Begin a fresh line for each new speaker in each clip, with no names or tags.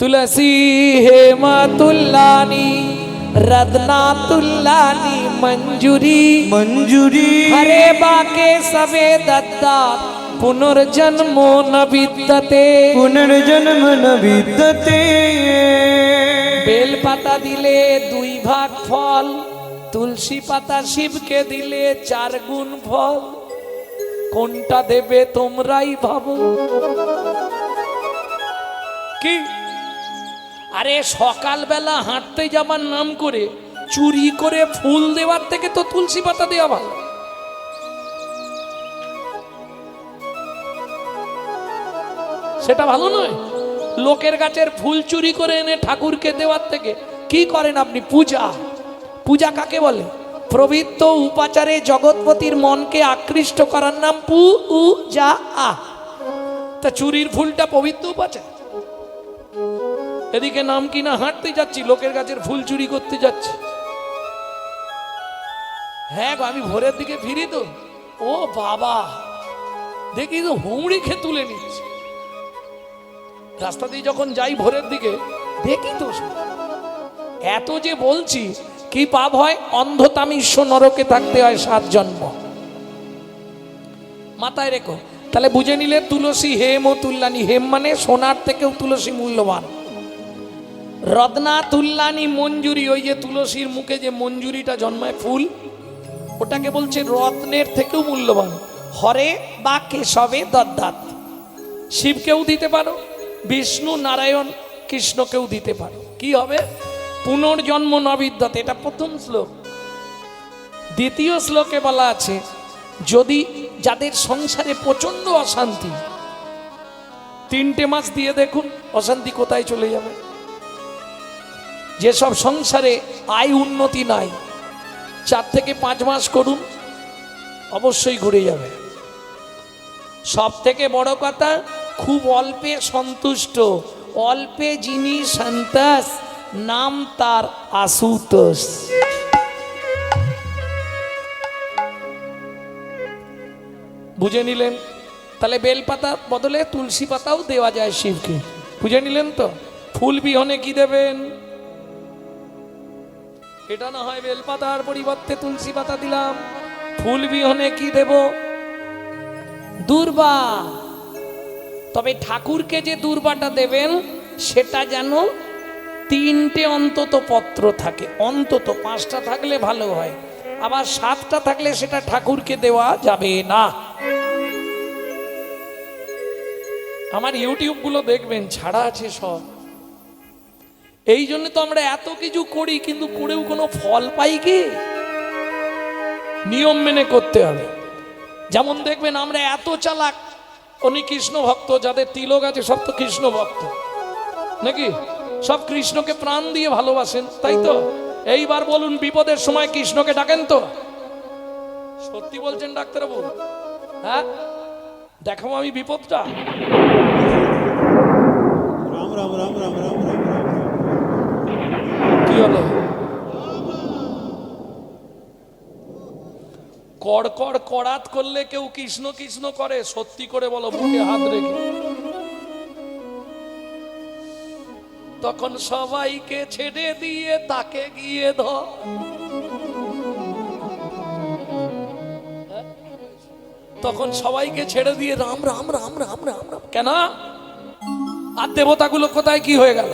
तुलसी हेमतुल्लानी रत्नातुल्लानी मंजूरी
मंजूरी
हरे बाके सबे दत्ता पुनर्जन्मो न विद्यते
पुनर्जन्म न विद्यते
बेल पाता दिले दुई भाग फल तुलसी पाता शिव के दिले 4 गुण फल कोनटा देबे तोमराई भाबो কি আরে সকাল বেলা হাঁটতে যাবার নাম করে চুরি করে ফুল দেওয়ার থেকে তো তুলসী পাতা দেওয়া ভালো সেটা ভালো নয় লোকের গাছের ফুল চুরি করে এনে ঠাকুরকে দেওয়ার থেকে কি করেন আপনি পূজা পূজা কাকে বলে প্রবৃত্ত উপাচারে জগৎপতির মনকে আকৃষ্ট করার নাম পূজা তা চুরির ফুলটা পবিত্র উপাচার এদিকে নাম কিনা হাঁটতে যাচ্ছি লোকের গাছের ফুল চুরি করতে যাচ্ছি হ্যাঁ আমি ভোরের দিকে ফিরি তো ও বাবা দেখি তো হুমড়ি খেয়ে তুলে নিচ্ছে রাস্তা দিয়ে যখন যাই ভোরের দিকে দেখি তো এত যে বলছি কি পাপ হয় অন্ধতামিষ্য নরকে থাকতে হয় 7 জন্ম মাথায় রেখো তাহলে বুঝে নিলে তুলসী হেম ও তুল্লানি হেম মানে সোনার থেকেও তুলসী মূল্যবান রত্না তুল্লানি মঞ্জুরি ওই যে তুলসীর মুখে যে মঞ্জুরিটা জন্মায় ফুল ওটাকে বলছে রত্নের থেকেও মূল্যবান হরে বা কেশবে দদ্দাত শিবকেও দিতে পারো বিষ্ণু নারায়ণ কৃষ্ণকেও দিতে পারো কি হবে পুনর্জন্ম ন বিদ্যতে এটা প্রথম শ্লোক দ্বিতীয় শ্লোকে বলা আছে যদি যাদের সংসারে প্রচন্ড অশান্তি 3টে মাস দিয়ে দেখুন অশান্তি কোথায় চলে যাবে যেসব সংসারে আয় উন্নতি নাই 4 থেকে 5 মাস করুন অবশ্যই ঘুরে যাবে সব থেকে বড় কথা খুব অল্পে সন্তুষ্ট অল্পে যিনি সন্তোষ নাম তার আশুতোষ বুঝে নিলেন তাহলে বেলপাতা বদলে তুলসী পাতাও দেওয়া যায় শিবকে বুঝে নিলেন তো ফুল বিহনে কি দেবেন এটা না হয় বেলপাতার পরিবর্তে তুলসী পাতা দিলাম ফুল বিহনে কি দেব দুর্বা তবে ঠাকুরকে যে দুর্বাটা দেবেন সেটা যেন 3টে অন্তত পত্র থাকে অন্তত 5টা থাকলে ভালো হয় আবার 7টা থাকলে সেটা ঠাকুরকে দেওয়া যাবে না আমার ইউটিউব গুলো দেখবেন ছাড়া আছে সব এই জন্য তো আমরা এত কিছু করি কিন্তু করেও কোনো ফল পাই কি নিয়ম মেনে করতে হবে যেমন দেখবেন আমরা এত চালাক উনি কৃষ্ণ ভক্ত যাদের তিলক আছে সব তো কৃষ্ণ ভক্ত নাকি সব কৃষ্ণকে প্রাণ দিয়ে ভালোবাসেন তাই তো এইবার বলুন বিপদের সময় কৃষ্ণকে ডাকেন তো সত্যি বলছেন ডাক্তারবাবু হ্যাঁ দেখাবো আমি বিপদটা
রাম রাম রাম রাম রাম
কি হলো কড় কড় কড়াত করলে কেউ কৃষ্ণ কৃষ্ণ করে সত্যি করে বলো বুকে হাত রেখে তখন সবাইকে ছেড়ে দিয়ে তাকে গিয়ে ধর তখন সবাইকে ছেড়ে দিয়ে রাম রাম রাম রাম রাম রাম কেন আর দেবতাগুলো কোথায় কি হয়ে গেল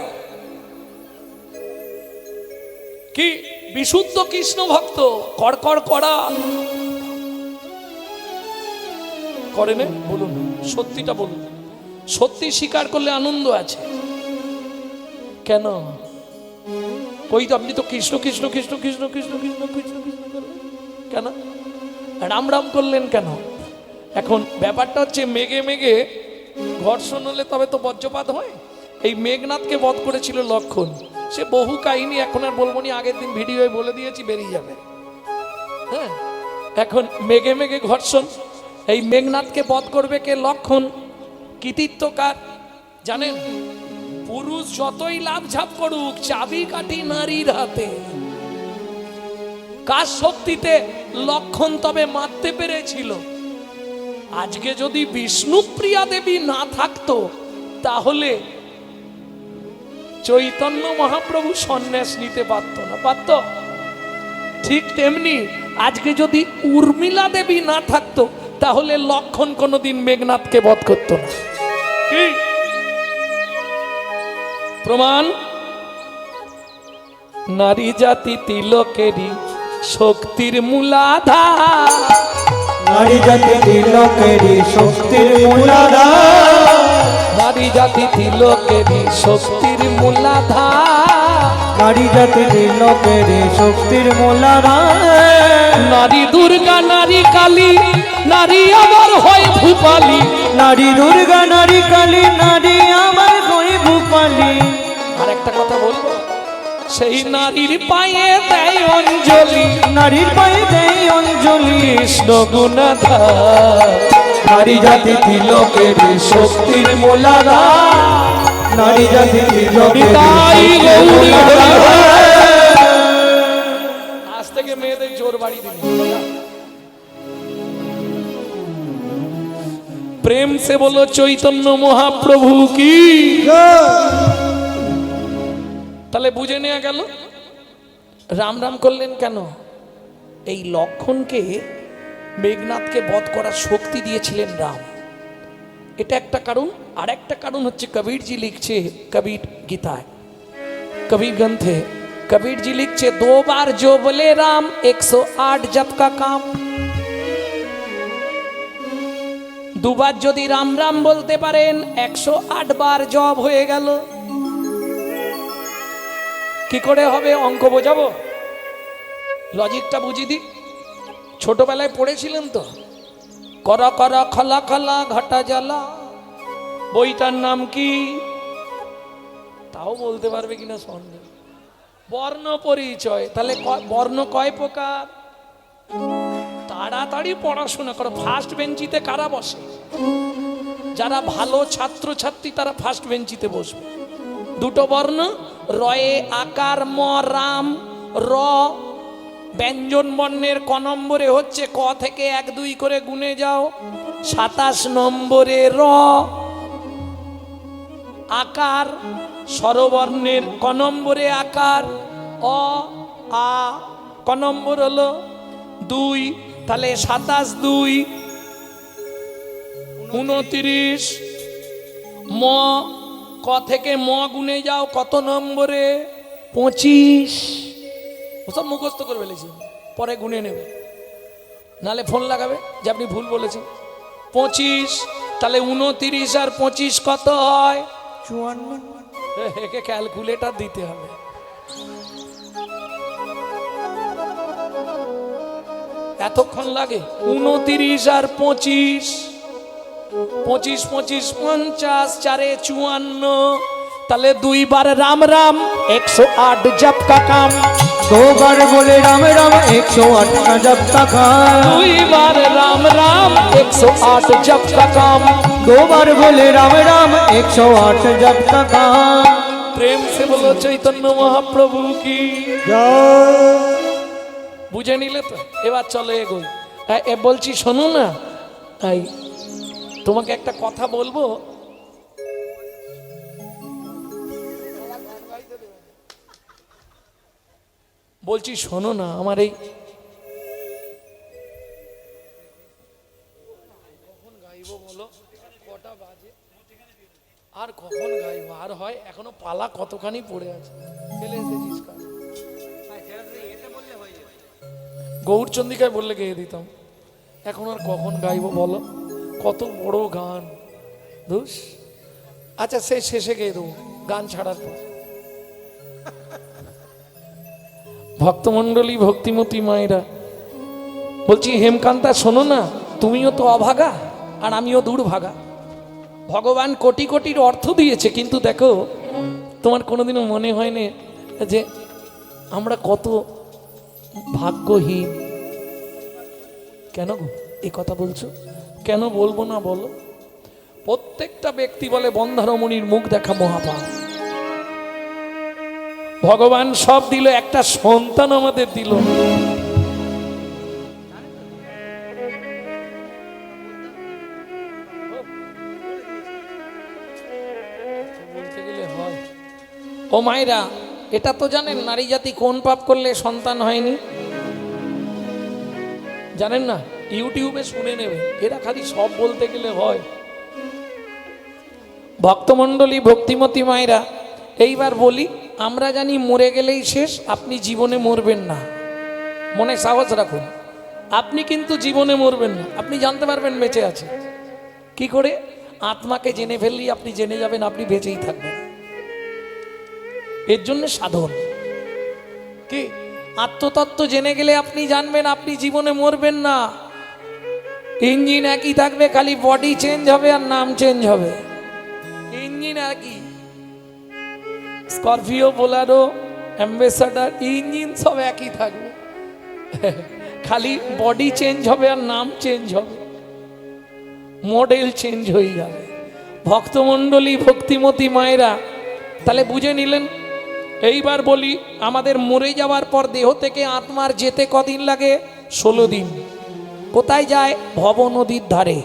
কি বিশুদ্ধ কৃষ্ণ ভক্ত কড়কড় কড়া করে না বলুন সত্যিটা বলুন সত্যি স্বীকার করলে আনন্দ আছে কেন কই তো আপনি তো কৃষ্ণ কৃষ্ণ কৃষ্ণ কৃষ্ণ কৃষ্ণ কৃষ্ণ কৃষ্ণ কৃষ্ণ করলেন কেন রাম রাম করলেন কেন এখন ব্যাপারটা হচ্ছে মেঘে মেঘে ঘর্ষণ হলে তবে তো বজ্রপাত হয় এই মেঘনাথকে বধ করেছিল লক্ষণ সে বহু কাহিনী এখন আর বলবো না আগের দিন ভিডিওয়ে বলে দিয়েছি বেরিয়ে যাবে হ্যাঁ এখন মেঘে মেঘে ঘর্ষণ এই মেঘনাথকে বধ করবে কে লক্ষণ কৃতিত্ব কার জানেন পুরুষ যতই লাভ ঝাপ করুক চাবি কাঠি নারীর হাতে কার শক্তিতে লক্ষণ তবে মারতে পেরেছিল আজকে যদি বিষ্ণুপ্রিয়া দেবী না থাকতো তাহলে চৈতন্য মহাপ্রভু সন্ন্যাস নিতে পারত না, পারত? ঠিক তেমনি আজকে যদি উর্মিলা দেবী না থাকতো তাহলে লক্ষণ কোনোদিন মেঘনাথকে বধ করতো না। কি প্রমাণ? নারী জাতি তিলকেরই শক্তির মূলাধার,
নারী জাতি তিলকেরই শক্তির মূলাধার,
নারী জাতি তিলকেরই শক্তির মূলাধার,
নারী জাতি তিলকেরই শক্তির মূলাধার,
নারী দুর্গা নারী কালী নারী আবার হয় ভূপালী,
নারী দুর্গা নারী কালী নারী আমার হয়ে ভূপালী।
আর একটা কথা বলবো, সেই নারীর পায়ে দেয় অঞ্জলি,
নারীর পায়ে দেয় অঞ্জলি
কৃষ্ণ গুণাধার,
নারী জাতি তিলকেরই শক্তির মূলাধার, নারী জাতি তিলকেরই
নিতাই
শক্তির
গৌরী
মূলাধার।
আজ থেকে মেয়েদের জোর বাড়ি দিন। প্রেম সে বলো চৈতন্য মহাপ্রভু কি। তাহলে বুঝে নেওয়া গেল রাম রাম করলেন কেন? এই লক্ষণকে মেঘনাথকে বধ করার শক্তি দিয়েছিলেন রাম, এটা একটা কারণ। আর একটা কারণ হচ্ছে কবীরজি লিখছে কবীর গীতায়, कबीर ग्रंथ है, कबीर जी लिखছে 2 बार जो बोले राम 108 जप का काम। 2 বার যদি রাম রাম বলতে পারেন 108 বার জপ হয়ে গেল। কি করে হবে? অঙ্ক বোঝাবো, লজিকটা বুঝিয়ে দিই। ছোটবেলায় পড়েছিলেন তো, করা করা খলা খলা ঘটা জ্বালা, বইটার নাম কি? তাও বলতে পারবে কিনা সন্দেহ। বর্ণ পরিচয়। তাহলে বর্ণ কয় প্রকার? তাড়াতাড়ি পড়াশোনা করো। ফার্স্ট বেঞ্চিতে কারা বসে? যারা ভালো ছাত্র ছাত্রী তারা ফার্স্ট বেঞ্চিতে বসবে। 2টো বর্ণ, রয়ে আকার ম রাম, র ব্যঞ্জন বর্ণের ক নম্বরে হচ্ছে, ক থেকে 1 2 করে গুনে যাও, 27 নম্বরে র। আকার স্বরবর্ণের ক নম্বরে আকার, অ আ ক নম্বর হলো 2, তাহলে 27 2 29। ম ক থেকে ম গুনে যাও কত নম্বরে? 25। ওসব মুখস্থ করে ফেলেছি, পরে গুনে নেবে, নালে ফোন লাগাবে যে আপনি ভুল বলেছেন। 25, তাহলে 29 আর 25 কত হয়?
54।
একে ক্যালকুলেটর দিতে হবে। এতক্ষণ লাগে? 29 আর 25, 25 25 50, 4 54, তাহলে 2 বার রাम राम 108 जप का काम।
2 बार बोले राम राम 108 का जप का काम।
2 बार राम राम 108 जप का काम।
2 बार बोले राम राम 108 जप का काम।
प्रेम से बोलो चैतन्य महाप्रभु की
जय।
বুঝে নিলে তো? এবার চলো এগোই। বলছি শোনো না, এই তোমাকে একটা কথা বলবো, বলছি শোনো না। আমার এই কখন গাইবো বলো? কটা বাজে? আর কখন গাইবো? আর হয় এখনো পালা কতখানি পড়ে আছে। ফেলে এসেছিস কাজ। গৌরচন্দিকায় বললে গেয়ে দিতাম। এখন আর কখন গাইবো বলো? কত বড় গান, ধুস। আচ্ছা সে শেষে গেয়ে দেবো গান ছাড়ার পর। ভক্তমণ্ডলী ভক্তিমতী মায়েরা, বলছি হেমকান্তা শোনো না, তুমিও তো অভাগা আর আমিও দুর্ভাগা। ভগবান কোটি কোটির অর্থ দিয়েছে, কিন্তু দেখো তোমার কোনোদিনও মনে হয় না যে আমরা কত ভাগ্যহীন? কেন গো এই কথা বলছো? কেন বলবো না বলো? প্রত্যেকটা ব্যক্তি বলে বন্ধারমণির মুখ দেখা মহাপাপ। ভগবান সব দিল, একটা সন্তান আমাদের দিল। বলতে গেলে হয় ও মায়েরা, এটা তো জানেন নারী জাতি কোন পাপ করলে সন্তান হয়নি? জানেন না? ইউটিউবে শুনে নেবে, এরা খালি সব বলতে গেলে হয়। ভক্তমণ্ডলী, ভক্তিমতী মায়েরা, এইবার বলি, আমরা জানি মরে গেলেই শেষ, আপনি জীবনে মরবেন না, মনে সাহস রাখুন। আপনি কিন্তু জীবনে মরবেন না, আপনি জানতে পারবেন বেঁচে আছে কি করে? আত্মাকে জেনে ফেললেই আপনি জেনে যাবেন আপনি বেঁচেই থাকবেন। এর জন্য সাধন কি? আত্মতত্ত্ব জেনে গেলে আপনি জানবেন আপনি জীবনে মরবেন না। ইঞ্জিন একই থাকবে, খালি বডি চেঞ্জ হবে আর নাম চেঞ্জ হবে। ইঞ্জিন একই, স্করপিও, বোলেরো, অ্যাম্বাসেডর, ইঞ্জিন সব একই থাকবে, খালি বডি চেঞ্জ হবে আর নাম চেঞ্জ হবে, মডেল চেঞ্জ হয়ে যাবে। ভক্তমণ্ডলী, ভক্তিমতী মায়েরা, তাহলে বুঝে নিলেন। এইবার বলি, আমাদের মরে যাওয়ার পর দেহ থেকে আত্মার যেতে কদিন লাগে? 16 দিন। কোথায় যায়? ভব নদীর ধারে।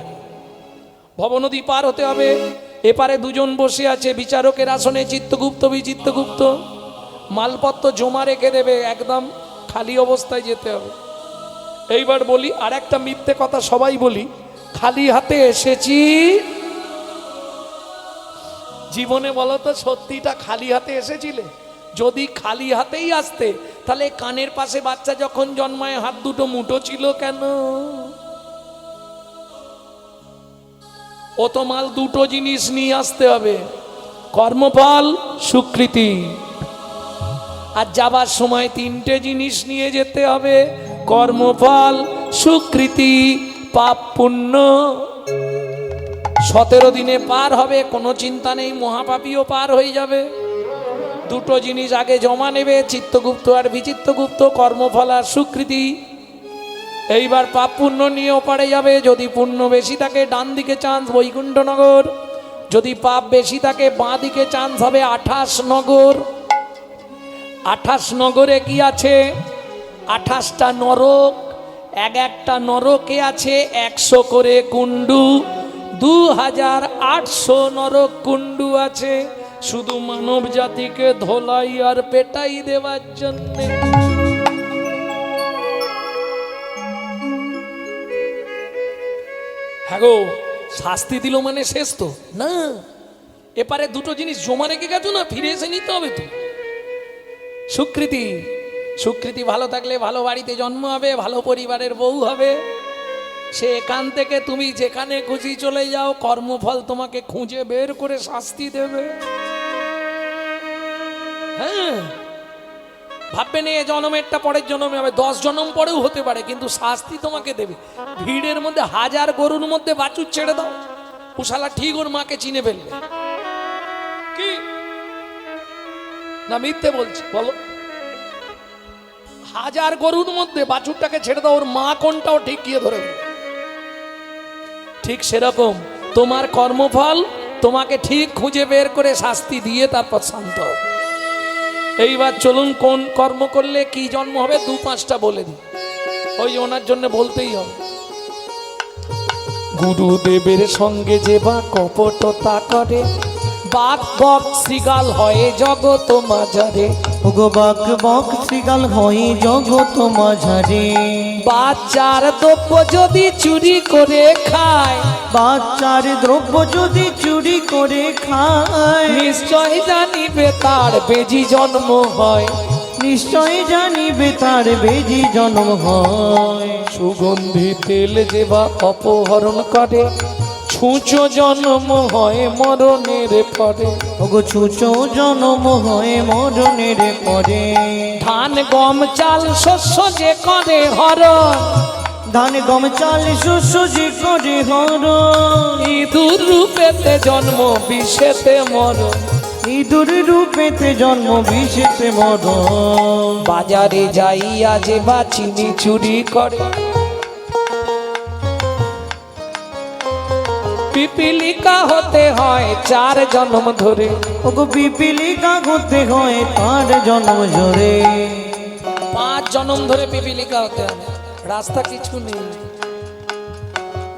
ভব নদী পার হতে হবে। এপারে দুজন বসে আছে বিচারকের আসনে, চিত্তগুপ্ত, বিচিত্তগুপ্ত। মালপত্র জমা রেখে দেবে, একদম খালি অবস্থায় যেতে হবে। এইবার বলি, আর একটা মিথ্যে কথা সবাই বলি, খালি হাতে এসেছি। জীবনে বলো তো, সত্যিটা খালি হাতে এসেছিলে? যদি খালি হাতেই আসতে, তাহলে কানের পাশে বাচ্চা যখন জন্মায় হাত দুটো মুঠো ছিল কেন? ও তো মাল দুটো জিনিস নিয়ে আসতে হবে, কর্মফল, স্বীকৃতি। আর যাবার সময় 3টে জিনিস নিয়ে যেতে হবে, কর্মফল, স্বীকৃতি, পাপ পুণ্য। 17 দিনে পার হবে, কোনো চিন্তা নেই, মহাপাপীও পার হয়ে যাবে। দুটো জিনিস আগে জমা নেবে, চিত্তগুপ্ত আর বিচিত্তগুপ্ত, কর্মফল আর স্বীকৃতি। এইবার পাপ পুণ্য নিয়ে ওপারে যাবে। যদি পুণ্য বেশি থাকে ডান দিকে চান্স বৈকুণ্ঠনগর, যদি পাপ বেশি থাকে বাঁ দিকে চান্স হবে 28 নগর। 28 নগরে কি আছে? 28টা নরক। একটা নরকে আছে 100 করে কুণ্ডু, 2800 নরক কুণ্ডু আছে, শুধু মানব জাতিকে ধোলাই আর পেটাই দেওয়ার জন্য। হ্যাঁ গো, শাস্তি দিল মানে শেষ তো না। এপারে দুটো জিনিস জমা রেখে গেছো না, ফিরে এসে নিতে হবে তো। স্বীকৃতি, স্বীকৃতি ভালো থাকলে ভালো বাড়িতে জন্ম হবে, ভালো পরিবারের বউ হবে। সে এখান থেকে তুমি যেখানে খুশি চলে যাও, কর্মফল তোমাকে খুঁজে বের করে শাস্তি দেবে। হ্যাঁ, ভাববেন এ জন্মেরটা পরের জন্মে হবে, 10 জন্ম পরেও হতে পারে, কিন্তু শাস্তি তোমাকে দেবে। ভিড়ের মধ্যে 1000 গরুর মধ্যে বাছুর ছেড়ে দাও, উশালা ঠিক ওর মাকে চিনে ফেলবে। কি না মিথ্যে বলছি বলো? 1000 গরুর মধ্যে বাছুরটাকে ছেড়ে দাও, ওর মা কোনটাও ঠিক গিয়ে ধরে ফেলবে। ঠিক সেরকম তোমার কর্মফল তোমাকে ঠিক খুঁজে বের করে শাস্তি দিয়ে তারপর শান্ত হবে। এইবার চলুন, কোন কর্ম করলে কি জন্ম হবে 2-5টা বলে দিই, ওই ওনার জন্য বলতেই হবে। গুরুদেবের সঙ্গে যে বা কপটতা করে, বাক বক শ্রীগাল হয়ে জগত মাঝারে।
ওগো বাক বক শ্রীগাল হয়ে জগত মাঝারে।
বাচ্চার দ্রব্য যদি চুরি করে খায়,
বাচ্চার দ্রব্য যদি চুরি করে খায়,
নিশ্চয় জানিবে তার বেজি জন্ম হয়।
নিশ্চয় জানিবে তার বেজি জন্ম হয়।
সুগন্ধি তেল যে বা অপহরণ করে, ছুঁচো জন্ম হয় মরণের পরে।
ওগো ছুঁচো জন্ম হয় মরণের পরে।
ধান গম চাল শস্য যে করে হরণ,
ধান গম চাল শস্য যে করে হরণ।
ইঁদুর রূপেতে জন্ম বিষেতে মরণ,
ইঁদুর রূপেতে জন্ম বিষেতে মরণ।
বাজারে যাইয়া যে বা চিনি চুরি করে, পিপিলিকা হতে হয় 4 জন্ম ধরে।
ওগো পিপিলিকা হতে হয় 5 জন্ম ধরে।
5 জন্ম ধরে পিপিলিকা হতে হবে, রাস্তা কিছু নেই।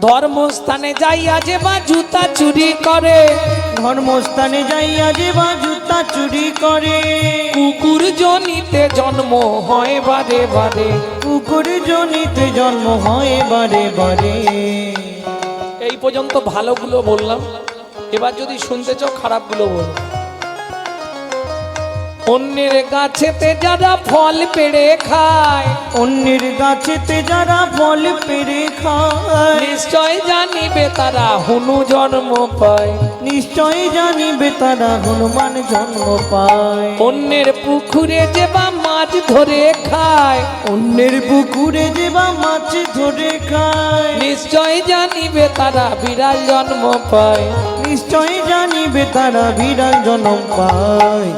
ধর্মস্থানে যাইয়া যে বা জুতা চুরি করে,
ধর্মস্থানে যাইয়া যে বা জুতা চুরি করে,
কুকুর জনিতে জন্ম হয় বারে বারে।
কুকুর জনিতে জন্ম হয় বারে বারে।
এই পর্যন্ত ভালোগুলো বললাম, এবার যদি শুনতে চাও খারাপগুলো বল। অন্যের গাছেতে যারা ফল পেড়ে খায়,
অন্যের গাছেতে যারা ফল পেড়ে খায়,
নিশ্চয় জানিবে তারা হুনু জন্ম পায়।
নিশ্চয় জানিবে তারা হনুমান জন্ম পায়।
অন্যের পুকুরে যে বা মাছ ধরে খায়,
অন্যের পুকুরে যে বা মাছ ধরে খায়,
নিশ্চয় জানিবে তারা বিড়াল জন্ম পায়।
নিশ্চয় জানিবে তারা বিড়াল জন্ম পায়।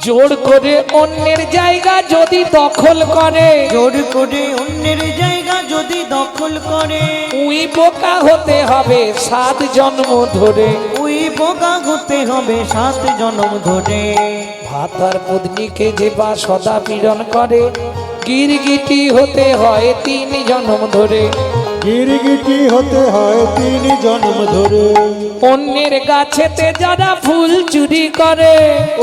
জোর করে অন্যের জায়গা যদি দখল করে,
জোর করে অন্যের জায়গা যদি দখল করে,
উই বোকা হতে হবে 7 জন্ম ধরে।
ওই বোকা হতে হবে 7 জন্ম ধরে।
ভাতার পত্নীকে যে বা সদা পীড়ন করে, গিরগিটি হতে হয় 3 জন্ম ধরে।
গিরগিটি হতে হয় 3 জন্ম ধরে।
অন্যের গাছেতে যারা ফুল চুরি করে,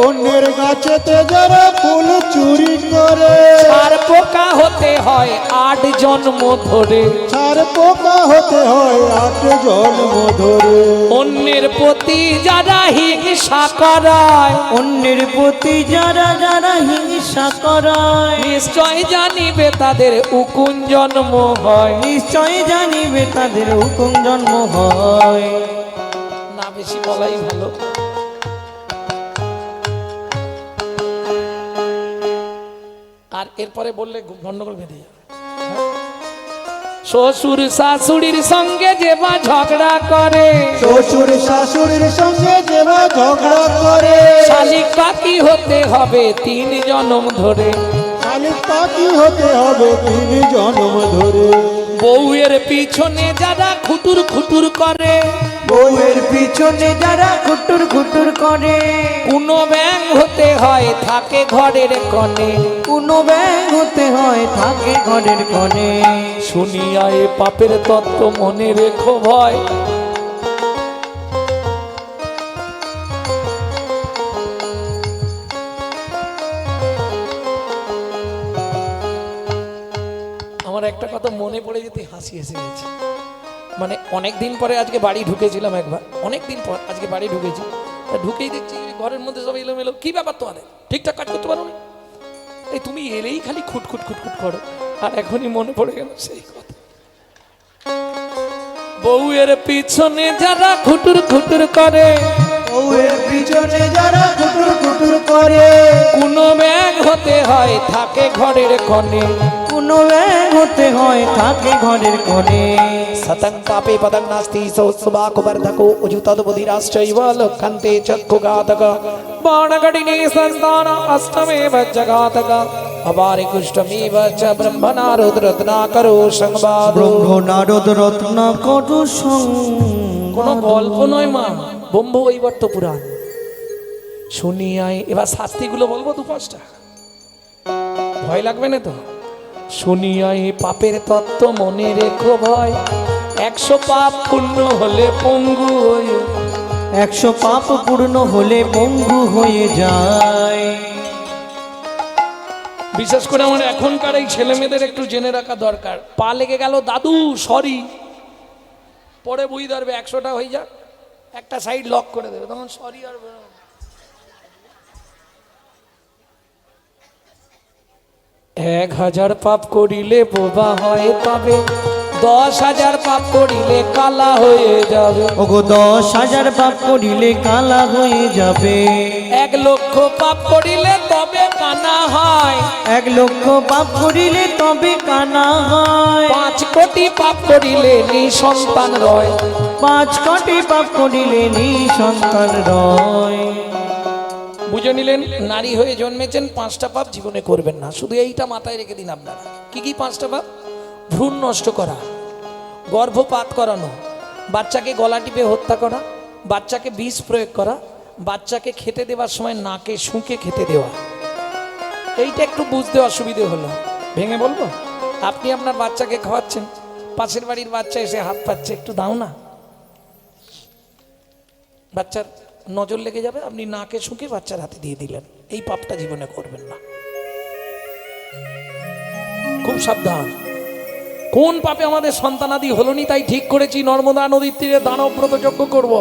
অন্যের গাছেতে যারা ফুল চুরি করে,
আর পোকা হতে হয় 8 জন্ম ধরে।
ছাড় পোকা হতে হয় 8 জন্ম ধরে।
অন্যের প্রতি যারা হিংসা করায়,
অন্যের প্রতি যারা যারা হিংসা করায়,
নিশ্চয় জানিবে তাদের উকুন জন্ম হয়।
নিশ্চয় জানিবে তাদের হুকুম জন্ম হয়।
না বেশি বলাই ভালো। আর এরপরে বললে গন্ডগোল বেঁধে যাবে। শ্বশুর শাশুড়ির সঙ্গে যে বা ঝগড়া করে,
শ্বশুর শাশুড়ির সঙ্গে যেবা ঝগড়া করে,
শালিক পাখি হতে হবে 3 জন্ম ধরে।
শালিক পাখি হতে হবে 3 জন্ম ধরে।
বউয়ের পিছনে যারা খুটুর খুটুর করে,
বউয়ের পিছনে যারা খুটুর খুটুর করে,
কোনো ব্যাং হতে হয় থাকে ঘরের কোণে।
কোনো ব্যাং হতে হয় থাকে ঘরের কোণে।
শুনিয়া এ পাপের তত্ত্ব মনে রেখো ভয়, আমার একটা কথা মনে পড়ে যেতে হাসি এসে গেছে। মানে অনেক দিন পরে আজকে বাড়ি ঢুকেছিলাম একবার, অনেক দিন পর আজকে বাড়ি ঢুকেছি। তা ঢুকেই দেখছি ঘরের মধ্যে সব এলোমেলো। কি ব্যাপার তোমাদের, ঠিকঠাক কাজ করতে পারো না? এই তুমি এলেই খালি খুটখুট খুটখুট করো। আর এখনই মনে পড়ে গেল সেই কথা। বউয়ের পিছনে যারা খুটুর খুটুর করে,
বউয়ের পিছনে যারা খুটুর খুটুর করে,
কোনো ব্যাগ হতে হয় থাকে ঘরের কোণে।
কোনো ব্যাং হতে হয় থাকে ঘরের কোণে।
সতং পাপে পদং নাস্তি সৌসুবাকো বর্ধকো উজুতদ বুদ্ধিরাশ্চৈব লক্ষন্তে চক্ষুঘাতক বাণগডিনে সন্তান অষ্টমেব জঘাতক অবারে কুষ্ঠমেব চ ব্রহ্মনারুদ্রত্নাকরো সংবাদ।
ব্রহ্ম নারদ রত্ন কটু
কোনো গল্প নয় মা, ব্রহ্ম বৈবর্ত পুরাণ। শুনিয়াই এবার শাস্তিগুলো বলবো 2-5টা, ভয় লাগবে না তো? শুনিয়াই পাপের তত্ত্ব মনে রেখো ভয়, 100 পাপ পূর্ণ হলে পঙ্গু হয়ে,
100 পাপ পূর্ণ হলে পঙ্গু হয়ে যায়।
বিশেষ করে আমার এখনকার এই ছেলে মেয়েদের একটু জেনে রাখা দরকার। পা লেগে গেল দাদু সরি, পরে বুঝ ধরবে 100টা হয়ে যাক, একটা সাইড লক করে দেবে, তখন সরি আর 1000 পাপ করিলে বোবা হয় তবে, 10,000 পাপ করিলে কালা হয়ে যাবে।
ওগো 10,000 পাপ করিলে কালা হয়ে যাবে।
1 লক্ষ পাপ করিলে তবে কানা হয়,
1 লক্ষ পাপ করিলে তবে কানা হয়।
5 কোটি পাপ করিলে নিঃসন্তান রয়।
5 কোটি পাপ করিলে নিঃসন্তান রয়।
বুঝে নিলেন? নারী হয়ে জন্মেছেন, 5টা পাপ জীবনে করবেন না। শুধু এইটা মাথায় রেখে দিন আপনারা। কি কি 5টা পাপ? ভ্রূণ নষ্ট করা, গর্ভপাত করানো, বাচ্চাকে গলা টিপে হত্যা করা, বাচ্চাকে বিষ প্রয়োগ করা, বাচ্চাকে খেতে দেওয়ার সময় নাকে শুঁকে খেতে দেওয়া। এইটা একটু বুঝতে অসুবিধে হলো, ভেঙে বলবো। আপনি আপনার বাচ্চাকে খাওয়াচ্ছেন, পাশের বাড়ির বাচ্চা এসে হাত পাচ্ছে, একটু দাও না, বাচ্চার নজর লেগে যাবে, আপনি নাকে শুকে বাচ্চার হাতে দিয়ে দিলেন, এই পাপটা জীবনে করবেন না। খুব সাবধান। কোন পাপে আমাদের সন্তানাদি হলনি, তাই ঠিক করেছি নর্মদা নদীর তীরে দানব্রত যজ্ঞ করব।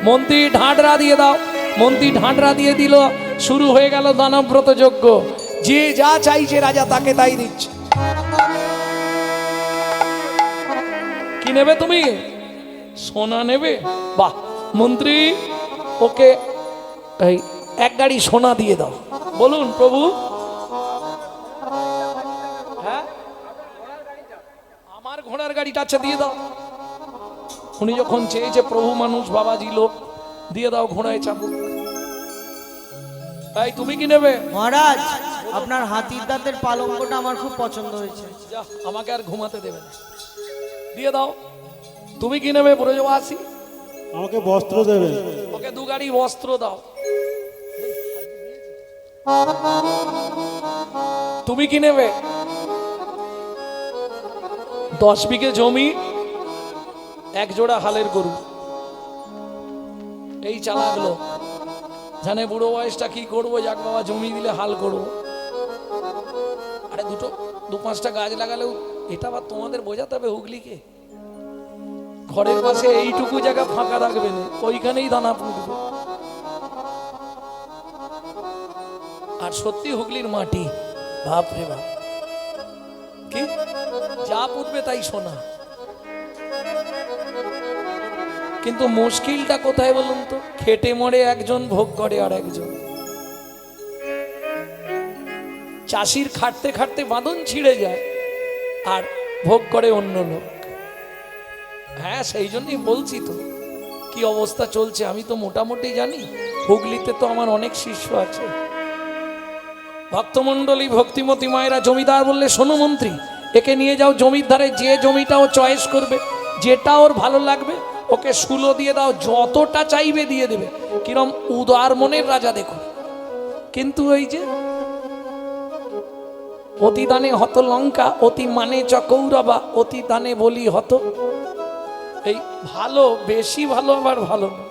মন্ত্রী ঢাঁডরা দিয়ে দাও, মন্ত্রী ঢাঁডরা দিয়ে দিল, শুরু হয়ে গেল দানব্রত যজ্ঞ। যে যা চাইছে রাজা তাকে তাই দিচ্ছে। কি নেবে তুমি? সোনা নেবে? বাহ, মন্ত্রী ওকে এই এক গাড়ি সোনা দিয়ে দাও। বলুন প্রভু। হ্যাঁ, আমার ঘোড়ার গাড়িটা আছে, দিয়ে দাও। উনি যখন চেয়েছে প্রভু মানুষ, বাবাজি লোক, দিয়ে দাও, ঘোড়ায় চাপুক। এই তুমি কি নেবে?
মহারাজ, আপনার হাতির দাঁতের পালঙ্কটা আমার খুব পছন্দ হয়েছে।
যা, আমাকে আর ঘুমাতে দেবে না, দিয়ে দাও। তুমি কি নেবে ব্রজবাসী?
আমাকে বস্ত্র দেবে।
ওকে 2 গাড়ি বস্ত্র দাও। তুমি কি নেবে? 10 বিঘে জমি, 1 জোড়া হালের গরু। এই চালাকলো জানে বুড়ো বয়সটা কি করবো, যাক বাবা জমি দিলে হাল করবো। আরে 2-5টা গাছ লাগালেও এটা আবার তোমাদের বোঝাতে হবে হুগলিকে। ঘরের পাশে এইটুকু জায়গা ফাঁকা রাখবে না, ওইখানেই দানা পুঁতবে। আর সত্যি হুগলির মাটি, বাপ রে বাপ, কি যা পুঁতবে তাই সোনা। কিন্তু মুশকিলটা কোথায় বলুন তো? খেটে মরে একজন, ভোগ করে আর একজন। চাষির খাটতে খাটতে বাঁধন ছিঁড়ে যায়, আর ভোগ করে অন্য লোক। হ্যাঁ, সেই জন্যই বলছি তো কি অবস্থা চলছে। আমি তো মোটামুটি জানি, হুগলিতে তো আমার অনেক শিষ্য আছে। ভক্তমণ্ডলী, ভক্তিমতী মায়েরা, জমিদার বললে শোনো মন্ত্রী, একে নিয়ে যাও জমির ধারে, যে জমিটা ও চয়েস করবে, যেটা ওর ভালো লাগবে, ওকে শুলো দিয়ে দাও, যতটা চাইবে দিয়ে দেবে। কিরম উদার মনের রাজা দেখো। কিন্তু ওই যে অতি দানে হত লঙ্কা, অতি মানে চকৌরবা, অতি দানে বলি হত। এই ভালো, বেশি ভালো আবার ভালো না।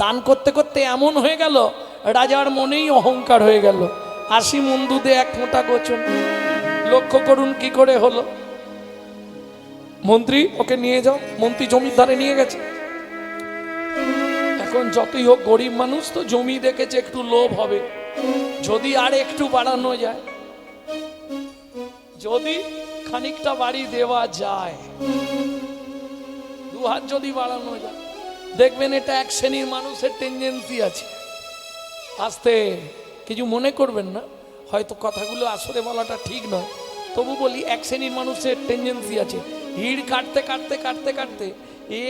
দান করতে করতে এমন হয়ে গেল, রাজার মনেই অহংকার হয়ে গেল। 80 মণ দুধে 1 মোটা গোচন। লক্ষ্য করুন কি করে হলো। মন্ত্রী ওকে নিয়ে যাও। মন্ত্রী জমির ধারে নিয়ে গেছে। এখন যতই হোক গরিব মানুষ তো, জমি দেখেছে একটু লোভ হবে, যদি আর একটু বাড়ানো যায়, যদি খানিকটা বাড়ি দেওয়া যায়, 2 হাত যদি বাড়ানো যায়, দেখবেন এটা এক শ্রেণীর মানুষের টেন্ডেন্সি আছে। আস্তে, কিছু মনে করবেন না, হয়তো কথাগুলো আসলে বলাটা ঠিক নয়, তবু বলি এক শ্রেণীর মানুষের টেন্ডেন্সি আছে। হিড় কাটতে কাটতে কাটতে কাটতে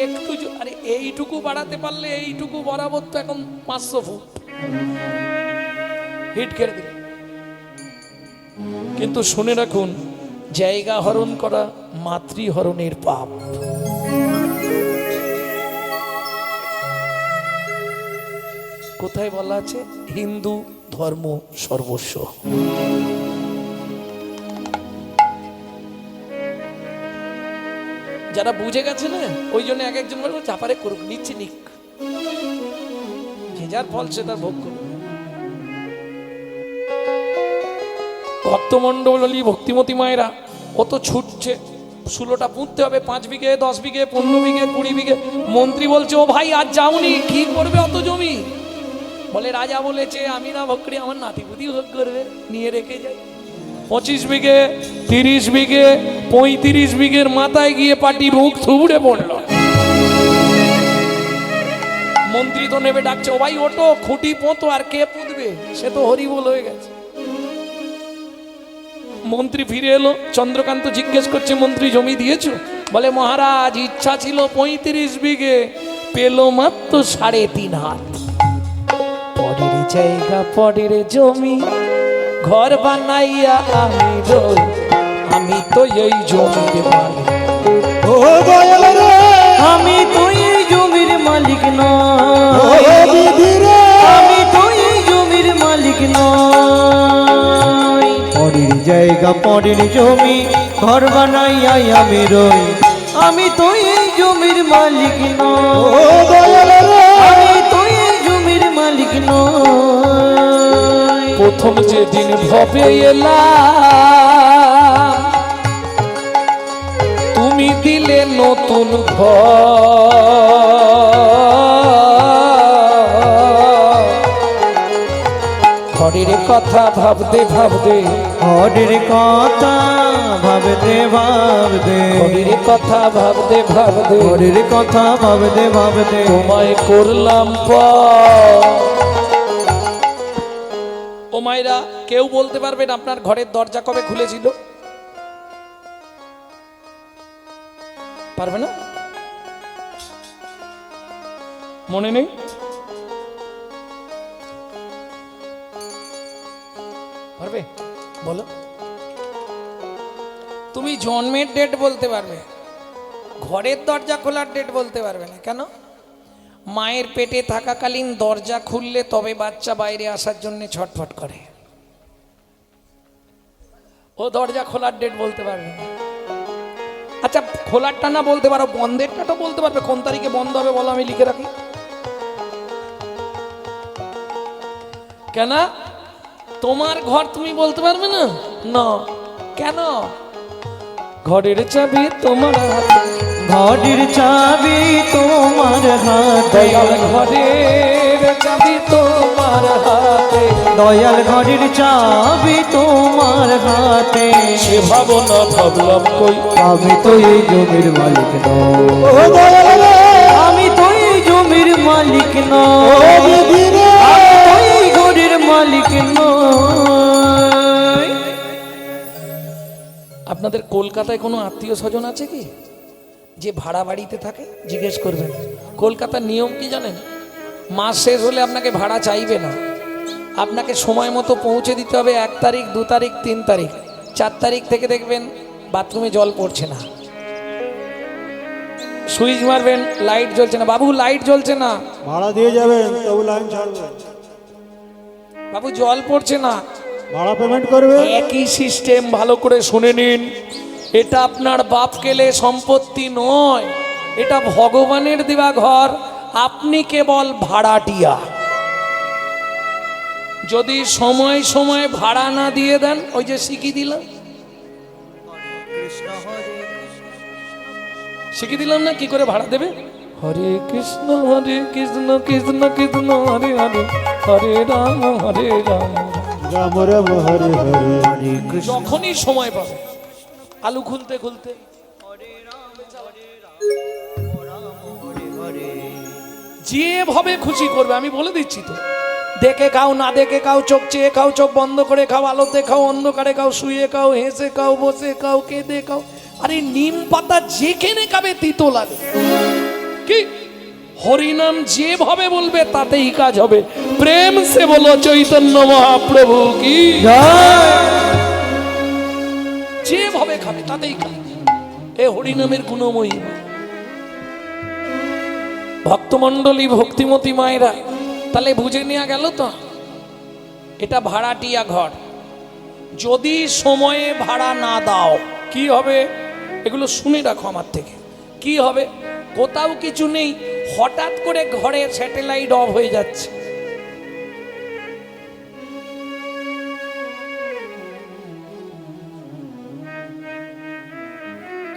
একটু, আরে এইটুকু বাড়াতে পারলে, এইটুকু বরাবর তো এখন 500 ফুট হিট কেড়ে দিল। কিন্তু শুনে রাখুন, জায়গা হরণ করা মাতৃহরণের পাপ। কোথায় বলা আছে? হিন্দু ধর্ম সর্বস্ব। যারা বুঝে গেছে না, ওই জন্য এক একজন বলবো চাপারে করুক, নিচ্ছে নিক, যে যার ফল সে তার ভোগ করুক। ভক্তমণ্ডলী, ভক্তিমতী মায়েরা, ও তো ছুটছে, শুলোটা পুঁততে হবে, 5 বিঘে, 10 বিঘে, 15 বিঘে, 20 বিঘে। মন্ত্রী বলছে, ও ভাই আজ যাওনি, কি করবে অত জমি? বলে রাজা বলেছে আমি না ভোগ করি, আমার নাতিপুতি ভোগ করবে, নিয়ে রেখে যাই। 25 বিঘে, 30 বিঘে, 35 বিঘের মাথায় গিয়ে পাটি মুখ থুবড়ে পড়লো। মন্ত্রী তো নেবে ডাকছে, ও ভাই ওটো, খুঁটি পোঁতো, আর কে পুঁতবে? সে তো হরিবোল হয়ে গেছে। মন্ত্রী ফিরে এলো, চন্দ্রকান্ত জিজ্ঞেস করছে, মন্ত্রী জমি দিয়েছো? বলে মহারাজ ইচ্ছা ছিল 35 বিঘে, পেল মাত্র 3.5 হাত। পরের জায়গা, পরের জমি, ঘর বানাইয়া আমি রই, আমি তো এই জমির মালিক।
ও দয়াল রে,
আমি তো এই জমির মালিক নই,
ও বিধি রে,
আমি তো এই জমির মালিক নই। না পরের জমি ঘর বানাইয়াই আমি রই আমি তো এই জমির মালিক নই
ও দয়াল রে
আমি তো এই জমির মালিক নই
প্রথম যেদিন ভবে এলাম তুমি দিলে নতুন ঘরের কথা ভাবতে ভাবতে
ঘরের কথা ভাবতে ভাবতে
ঘরের কথা ভাবতে ভাবতে
ঘরের কথা ভাবতে ভাবতে
তোমায় করলাম ও মায়েরা কেউ বলতে পারবেন আপনার ঘরের দরজা কবে খুলেছিল? পারবে না? মনে নেই? পারবে? বলো। তুমি জন্মের ডেট বলতে পারবে, ঘরের দরজা খোলার ডেট বলতে পারবে না। কেন? মায়ের পেটে থাকাকালীন দরজা খুললে তবে বাচ্চা বাইরে আসার জন্য ছটফট করে, ও দরজা খোলার ডেট বলতে পারবে না। আচ্ছা খোলারটা না বলতে পারো, বন্ধেরটা তো বলতে পারবে, কোন তারিখে বন্ধ হবে বলো, আমি লিখে রাখি। কেন? তোমার ঘর তুমি বলতে পারবে না? না। কেন? ঘরের চাবি তোমার হাতে,
ঘরের চাবি তোমার হাতে
দয়াল ঘরের চাবি তোমার হাতে,
দয়াল ঘরের চাবি তোমার হাতে
সে ভাবনা ভাবলাম কই
আমি তো এই জমির মালিক নই
ও দয়াল রে
আমি তো এই জমির মালিক
ও
নই
বিধি রে
আমি তো এই ঘরের মালিক নই
আপনাদের কলকাতায় কোনো আত্মীয় স্বজন আছে কি যে ভাড়া বাড়িতে থাকে? জিজ্ঞেস করবেন। কলকাতার নিয়ম কি জানেন? মাস শেষ হলে আপনাকে ভাড়া চাইবে না, আপনাকে সময় মতো পৌঁছে দিতে হবে। 1 তারিখ 2 তারিখ 3 তারিখ 4 তারিখ থেকে দেখবেন বাথরুমে জল পড়ছে না, সুইচ মারবেন লাইট জ্বলছে না, বাবু লাইট জ্বলছে না,
ভাড়া দিয়ে যাবেন তবু লাইন ছাড়বে,
বাবু জল পড়ছে না,
ভাড়া পেমেন্ট করবে।
একই সিস্টেম। ভালো করে শুনে নিন, এটা আপনার বাপ কেলে সম্পত্তি নয়, এটা ভগবানের দেওয়া ঘর, আপনি কেবল ভাড়াটিয়া। যদি সময় সময় ভাড়া না দিয়ে দেন, ওই যে শিখিয়ে দিলাম, শিখিয়ে দিলাম না কি করে ভাড়া দেবে। হরে কৃষ্ণ কৃষ্ণ কৃষ্ণ হরে হরে, হরে রাম
রাম রাম হরে হরে
যখনই সময় পাবে আলু খুলতে খুলতে যেভাবে খুশি করবে, আমি বলে দিচ্ছি তো। দেখে খাও, না দেখে খাও, চোখ চেয়ে খাও, চোখ বন্ধ করে খাও, আলোতে খাও, অন্ধকারে খাও, শুয়ে খাও, হেসে খাও, বসে খাও, কেঁদে খাও। আরে নিম পাতা যেখানে খাবে তিতো লাগে কি? হরিনাম যেভাবে বলবে তাতেই কাজ হবে। প্রেম সে বলো চৈতন্য মহাপ্রভু কি, যেভাবে খাবে তাতেই কাজ। এ হরিনামের গুণময়ী ভক্তমণ্ডলী, ভক্তিমতী মায়েরা, তাহলে বুঝে নেওয়া গেল তো এটা ভাড়াটিয়া ঘর। যদি সময়ে ভাড়া না দাও কি হবে? এগুলো শুনে রাখো আমার থেকে। কি হবে? কোথাও কিছু নেই, হঠাৎ করে ঘরে স্যাটেলাইট অফ হয়ে যাচ্ছে,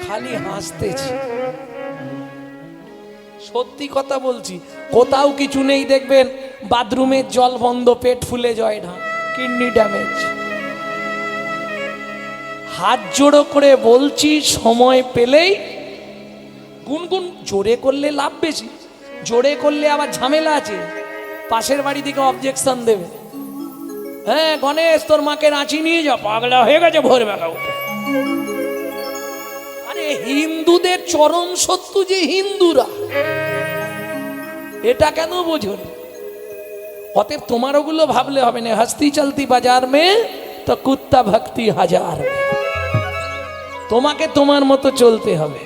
খালি হাসতেছি, সত্যি কথা বলছি। কোথাও কিছু নেই, দেখবেন বাথরুমের জল বন্ধ, পেট ফুলে যায় না, কিডনি ড্যামেজ। হাত জোড়ো করে বলছি, সময় পেলেই গুনগুন। জোরে করলে লাভ বেশি, জোরে করলে আবার ঝামেলা আছে, পাশের বাড়ি থেকে অবজেকশন দেবে। হ্যাঁ গণেশ, তোর মাকে রাঁচি নিয়ে যা, পাগলা হয়ে গেছে ভোরবেলা উঠে। আরে হিন্দুদের চরম শত্রু যে হিন্দুরা, এটা কেন বোঝো? অতএব তোমার ওগুলো ভাবলে হবে না। হস্তি চলতি বাজার মে তো কুত্তা ভক্তি হাজার, তোমাকে তোমার মতো চলতে হবে।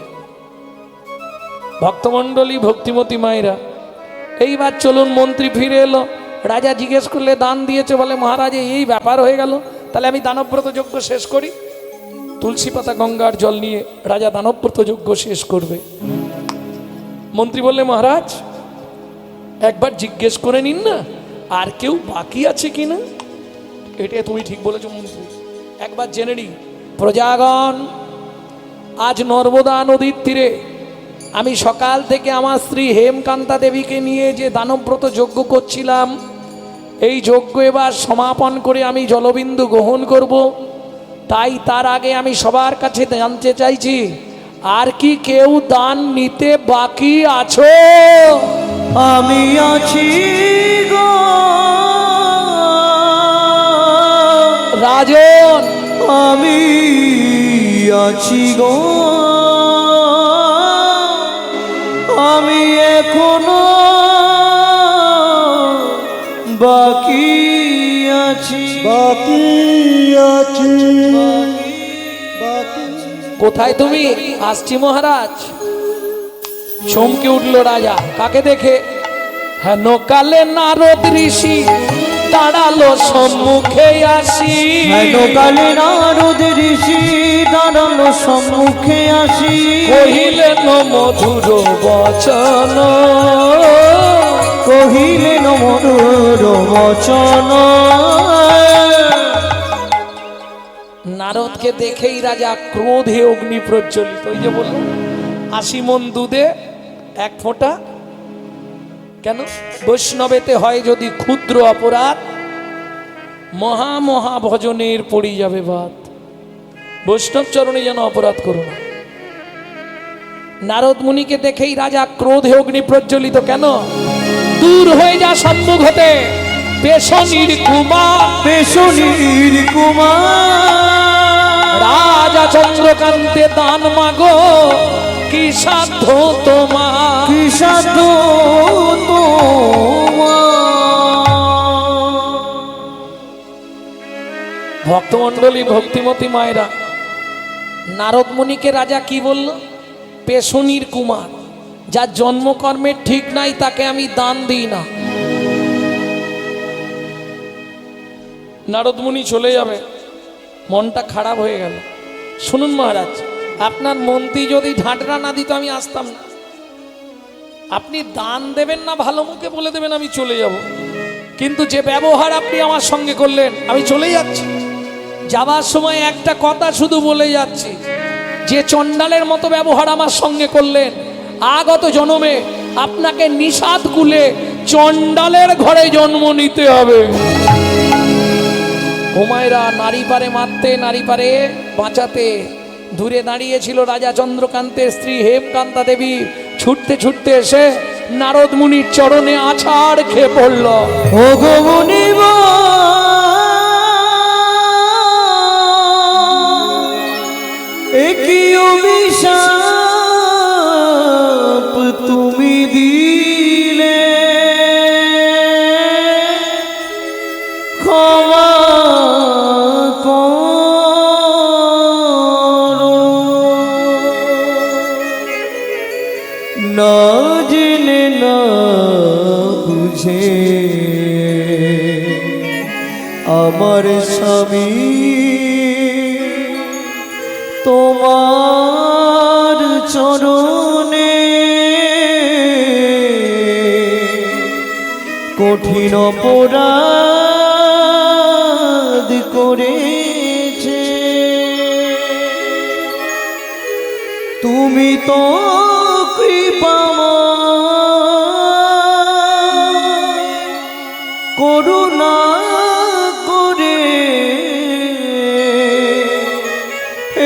ভক্তমণ্ডলী, ভক্তিমতী মায়েরা, এইবার চলুন। মন্ত্রী ফিরে এলো, রাজা জিজ্ঞেস করলে দান দিয়েছে, বলে মহারাজ এই ব্যাপার হয়ে গেল, তাহলে আমি দানব্রত যজ্ঞ শেষ করি। তুলসী পাতা গঙ্গার জল নিয়ে রাজা দানবব্রত যজ্ঞ শেষ করবে। মন্ত্রী বললে মহারাজ একবার জিজ্ঞেস করে নিন না আর কেউ বাকি আছে কিনা। এটা তুমি ঠিক বলেছো মন্ত্রী, একবার জেনে নি। প্রজাগণ, আজ নর্মদা নদীর তীরে আমি সকাল থেকে আমার স্ত্রী হেমকান্তা দেবীকে নিয়ে যে দানবব্রত যজ্ঞ করছিলাম, এই যজ্ঞ এবার সমাপন করে আমি জলবিন্দু গ্রহণ করব। তাই তার আগে আমি সবার কাছে জানতে চাইছি, আর কি কেউ দান নিতে বাকি আছো?
আমি আছি গো
রাজন,
আমি আছি গো, আমি এখনো বাকি আছি,
বাকি আছি, বাকি।
কোথায় তুমি? আসছি মহারাজ। চমকে উঠল রাজা, কাকে দেখে? হেন কালে নারদ ঋষি দাঁড়ালো সম্মুখে আসি।
হেন কালে নারদ ঋষি দাঁড়ালো সম্মুখে আসি,
কহিলেন মধুর বচন,
কহিলেন মধুর বচন।
নারদকে দেখেই রাজা ক্রোধে অগ্নি প্রজ্বলিত। ওই যে বলল 80 মণ দুধে 1 ফোঁটা। কেন? বৈষ্ণবেতে হয় যদি ক্ষুদ্র অপরাধ, মহা মহা ভজনের পড়ি যাবে বাদ। বৈষ্ণব চরণে যেন অপরাধ করো না। নারদ মুনিকে দেখেই রাজা ক্রোধে অগ্নি প্রজ্বলিত। কেন? দূর হয়ে যা সম্মুখ হতে পেশনির কুমার,
পেশনির কুমার।
রাজা চন্দ্রকান্তে দান মাগো, কি সাধ্য তোমার,
কি সাধ্য তোমার।
ভক্তমণ্ডলী, ভক্তিমতী মায়েরা, নারদ মুনিকে রাজা কি বলল? পেশনির কুমার, যার জন্মকর্মের ঠিক নাই তাকে আমি দান দিই না। নারদ মুনি চলে যাবে, মনটা খারাপ হয়ে গেল। শুনুন মহারাজ, আপনার মন্ত্রী যদি ঢাঁটরা না দিত আমি আসতাম না। আপনি দান দেবেন না, ভালো মুখে বলে দেবেন আমি চলে যাব, কিন্তু যে ব্যবহার আপনি আমার সঙ্গে করলেন আমি চলে যাচ্ছি। যাবার সময় একটা কথা শুধু বলে যাচ্ছি, যে চণ্ডালের মতো ব্যবহার আমার সঙ্গে করলেন, আগত জন্মে আপনাকে নিষাদ কুলে চণ্ডালের ঘরে জন্ম নিতে হবে। হুমায়রা নারী পারে মারতে, নারী পারে বাঁচাতে। দূরে দাঁড়িয়েছিল রাজা চন্দ্রকান্তের স্ত্রী হেমকান্তা দেবী। ছুটতে ছুটতে এসে নারদ মুনির চরণে আছাড় খেয়ে পড়ল।
ও গো মুনিব, একই অভিশাপ তুমি দিলে, ক্ষমা করো। না জেনে না বুঝে আমার স্বামী তোমার চরণে কঠিন অপরাধ করেছে। তুমি তো কৃপাময়, করুণা করে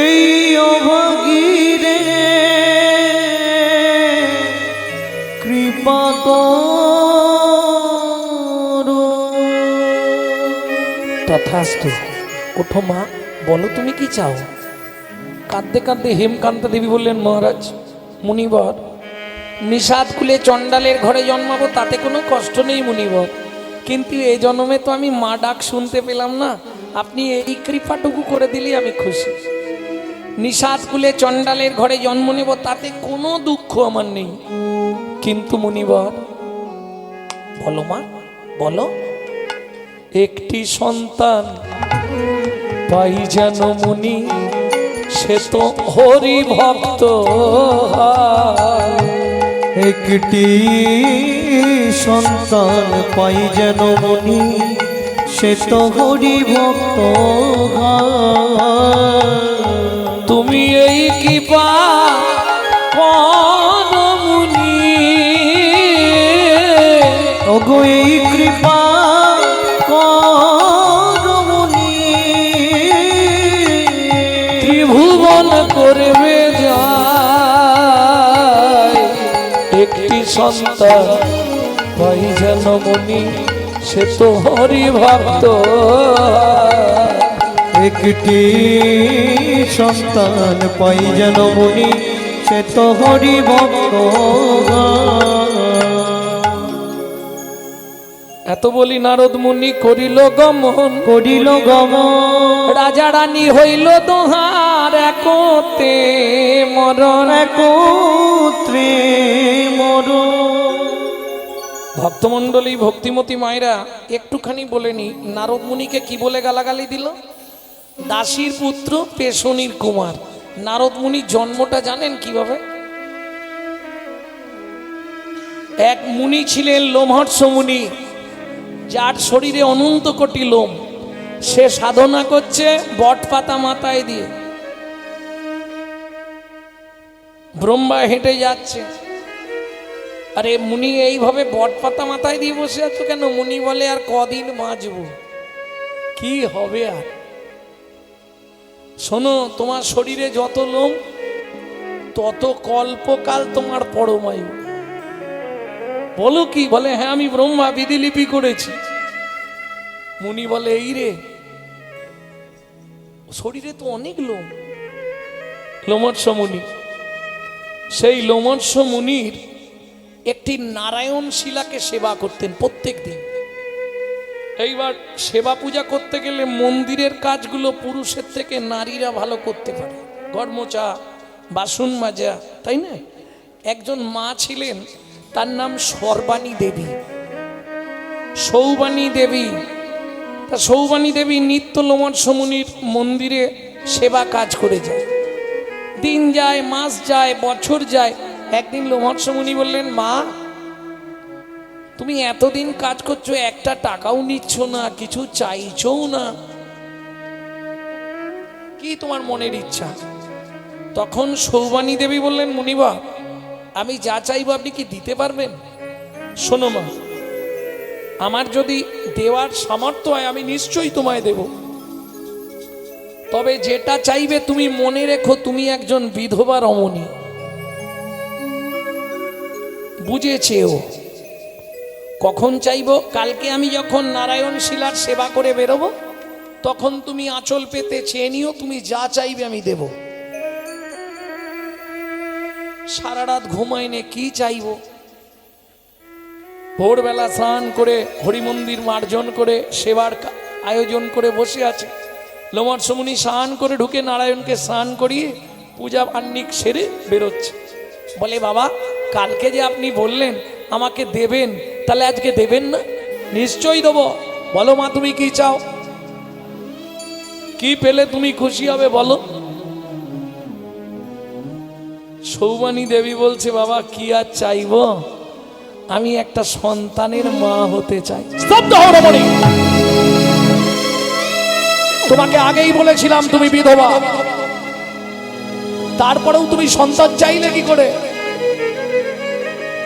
এই অভাগীরে কৃপা করো।
তথাস্তু। ওঠো মা, বলো তুমি কি চাও? কাঁদতে কাঁদতে হেমকান্তা দেবী বললেন, মহারাজ মুনিবর, নিষাদ কুলে চণ্ডালের ঘরে জন্মাবো তাতে কোনো কষ্ট নেই মুনিবর, কিন্তু এই জন্মে তো আমি মা ডাক শুনতে পেলাম না। আপনি এই কৃপাটুকু করে দিলে আমি খুশি। নিষাদ কুলে চণ্ডালের ঘরে জন্ম নেব তাতে কোনো দুঃখ আমার নেই, কিন্তু মুনিবর বলো মা, বলো একটি সন্তান পাই যেন মুনি সে তো হরি ভক্ত হয়।
একটি সন্তান পাই যেন মনি সে তো হরি ভক্ত
তুমি এই কৃপা মুনি
ওগো এই কৃপা করমুনি
ত্রিভুবন করবে যায় একটি সন্তান পাই যেন মুনি সে তো হরি ভক্ত
একটি সন্তান পাই যেন মনি সে তো হরি ভক্ত
এত বলি নারদ মুনি করিল গমন
করিল গমন
রাজা রানী হইল দোহার একতে মরণ
একত্রে মরণ।
ভক্তমণ্ডলী ভক্তিমতী মায়েরা একটুখানি বলেনি নারদ মুনিকে কি বলে গালাগালি দিল? দাসীর পুত্র পেশনির কুমার। নারদ মুনির জন্মটা জানেন কিভাবে? এক মুনি ছিলেন লোমহর্ষ মুনি, যার শরীরে অনন্ত কোটি লোম। সে সাধনা করছে বট পাতা মাথায় দিয়ে। ব্রহ্মা হেঁটে যাচ্ছে, আরে মুনি এইভাবে বট পাতা মাথায় দিয়ে বসে আছো কেন? মুনি বলে আর কদিন বাঁচবো, কি হবে আর? শোনো, তোমার শরীরে যত লোম তত কল্পকাল তোমার পরমায়ু। বলো কি? বলে হ্যাঁ আমি ব্রহ্মা বিধিলিপি করেছি। মুনি বলে এই রে, শরীরে তো অনেক লোম। লোমহর্ষ মুনি, সেই লোমহর্ষ মুনির একটি নারায়ণ শিলাকে সেবা করতেন প্রত্যেক দিন। এইবার সেবা পূজা করতে গেলে মন্দিরের কাজগুলো পুরুষের থেকে নারীরা ভালো করতে পারে, ঘর মোছা, বাসন মাজা, তাই না? একজন মা ছিলেন, তার নাম সর্বাণী দেবী, সৌবাণী দেবী। তা সৌবাণী দেবী নিত্য লোমহর্ষ মুনির মন্দিরে সেবা কাজ করে যায়। দিন যায়, মাস যায়, বছর যায়। একদিন লোমহর্ষ মুনি বললেন, মা তুমি এতদিন কাজ করছো, একটা টাকাও নিচ্ছ না, কিছু চাইছও না, কি তোমার মনের ইচ্ছা? তখন সৌবাণী দেবী বললেন, মুনিবা আমি যা চাইবো আপনি কি দিতে পারবেন? শোনো মা, আমার যদি দেওয়ার সামর্থ্য হয় আমি নিশ্চয়ই তোমায় দেব, তবে যেটা চাইবে তুমি মনে রেখো তুমি একজন বিধবা রমণী, বুঝেছেও। কখন চাইবো? কালকে আমি যখন নারায়ণ শিলার সেবা করে বেরোবো তখন তুমি আঁচল পেতে চেয়ে নিও, তুমি যা চাইবে আমি দেব। সারা রাত ঘুমাইনে, কি চাইবো? ভোরবেলা স্নান করে হরিমন্দির মার্জন করে সেবার আয়োজন করে বসে আছে। লোমহর্ষ মুনি স্নান করে ঢুকে নারায়ণকে স্নান করিয়ে পূজা আহ্নিক সেরে বেরোচ্ছে। বলে বাবা কালকে যে আপনি বললেন আমাকে দেবেন, তাহলে আজকে দেবেন না? নিশ্চয়ই দেবো। বলো মা তুমি কি চাও, কি পেলে তুমি খুশি হবে বলো? সৌবাণী দেবী বলছে, বাবা কি আর চাইবো, আমি একটা সন্তানের মা হতে চাই। স্তব্ধ হও রমণী, তোমাকে আগেই বলেছিলাম তুমি বিধবা, তারপরেও তুমি সন্তান চাইলে কি করে?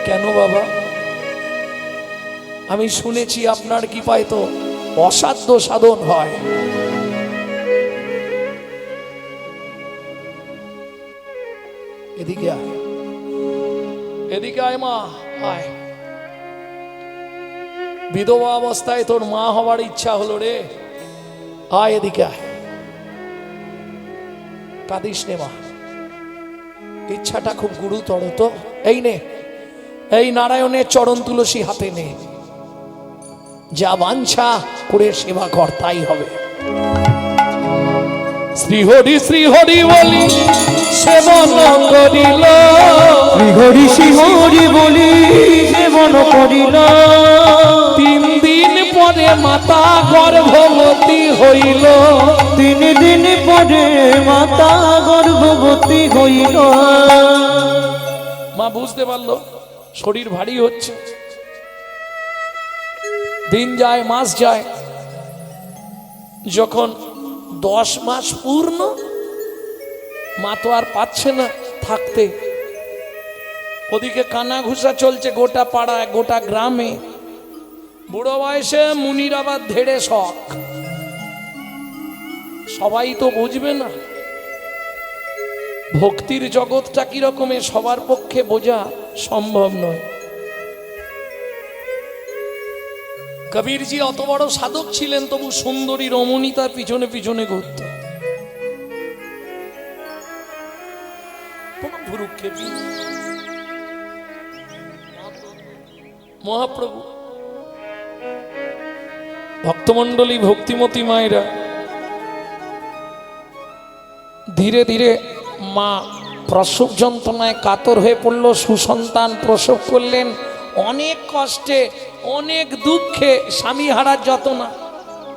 কেন বাবা? আমি শুনেছি আপনার কি পায় তো অসাধ্য সাধন হয়। এদিকে আয়, এদিকে আয় মা, আয়। বিধবা অবস্থায় তোর মা হওয়ার ইচ্ছা হলো রে, আয় এদিকে আয়। কাঁদিস নে মা, ইচ্ছাটা খুব গুরুতর তো। এই নে, এই নারায়ণের চরণ তুলসী হাতে নে, যা বাঞ্ছা করে সেবা কর, তাই হবে। শ্রী হরি বলি সেবন করিল,
শ্রী হরি বলি সেবন করিল।
3 দিন পরে পরে মাতা গর্ভবতী হইল,
3 দিন পরে মাতা গর্ভবতী হইল।
মা বুঝতে পারলো শরীর ভারী হচ্ছে। দিন যায় মাস যায়, যখন 10 মাস পূর্ণ, মা তো আর পাচ্ছে না থাকতে। ওদিকে কানা ঘুষা চলছে গোটা পাড়ায় গোটা গ্রামে। বুড়ো বয়সে মুনির আবার ধেড়ে শখ, সবাই তো বুঝবে না ভক্তির জগৎটা কিরকমের, সবার পক্ষে বোঝা সম্ভব নয়। কবিরজি অত বড় সাধক ছিলেন, তবু সুন্দরী রমণী তার পিছনে পিছনে ঘুরত। ভুরুক্ষেপী মহাপ্রভু, ভক্তমণ্ডলী, ভক্তিমতী মায়েরা, ধীরে ধীরে মা প্রসব যন্ত্রণায় কাতর হয়ে পড়ল। সুসন্তান প্রসব করলেন অনেক কষ্টে, অনেক দুঃখে, স্বামী হারার যন্ত্রণা।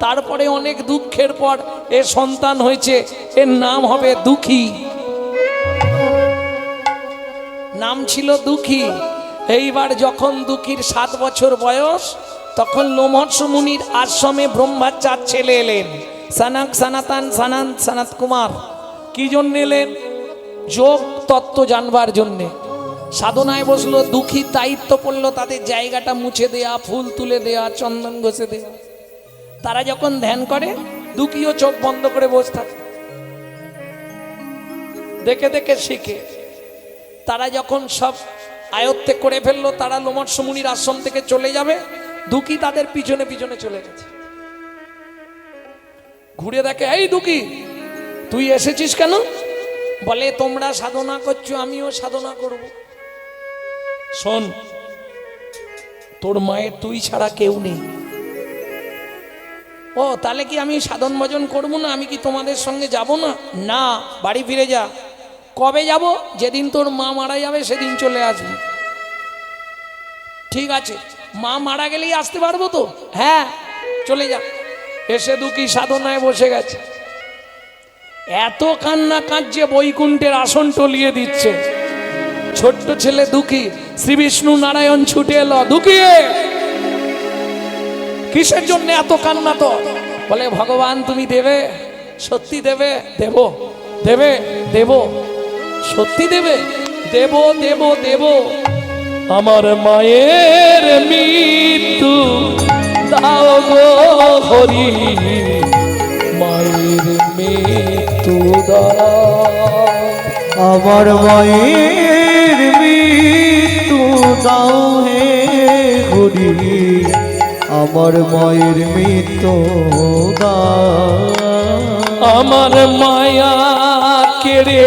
তারপরে অনেক দুঃখের পর এ সন্তান হয়েছে, এর নাম হবে দুঃখী। নাম ছিল দুঃখী। এইবার যখন দুঃখীর 7 বছর বয়স, তখন লোমহর্ষ মুনির আশ্রমে ব্রহ্মার 4 ছেলে এলেন, সনক, সনাতন, সনন্ত, সনত কুমার। কি জন্য এলেন? যোগ তত্ত্ব জানবার জন্যে। সাধনায় বসলো, দুঃখী দায়িত্ব পড়লো তাদের জায়গাটা মুছে দেয়া, ফুল তুলে দেয়া, চন্দন ঘষে দেয়া। তারা যখন ধ্যান করে, দুঃখীও চোখ বন্ধ করে বসে থাকে, দেখে দেখে শিখে। তারা যখন সব আয়ত্তে করে ফেললো, তারা লোমহর্ষ মুনির আশ্রম থেকে চলে যাবে, দুঃখী তাদের পিছনে পিছনে চলে গেছে। ঘুরে দেখে, এই দুঃখী তুই এসেছিস কেন? বলে, তোমরা সাধনা করছো, আমিও সাধনা করব। শোন, তোর মায়ের তুই ছাড়া কেউ নেই। ও, তাহলে কি আমি সাধন ভজন করবো না? আমি কি তোমাদের সঙ্গে যাব না? না, বাড়ি ফিরে যা। কবে যাব? যেদিন তোর মা মারা যাবে সেদিন চলে আসবি। ঠিক আছে, মা মারা গেলেই আসতে পারবো তো? হ্যাঁ, চলে যা। এসে দুঃখী সাধনায় বসে গেছে। এত কান্না কাঁদছে, বৈকুণ্ঠের আসন টলিয়ে দিচ্ছে। ছোট্ট ছেলে দুঃখী, শ্রী বিষ্ণু নারায়ণ ছুটে এলো, দুঃখী কিসের জন্য এত কান্না তো? বলে, ভগবান তুমি দেবে, সত্যি দেবে? দেব, দেবে, দেব, সত্যি দেবে? দেব, দেব, দেব। আমার মায়ের মৃত্যু দাও গো হরি, মায়ের মৃত্যু দাও।
আমার মায়ের মৃত্যু দাও হে হরি, আমার মায়ের মৃত্যু দাও।
আমার মায়া কেড়ে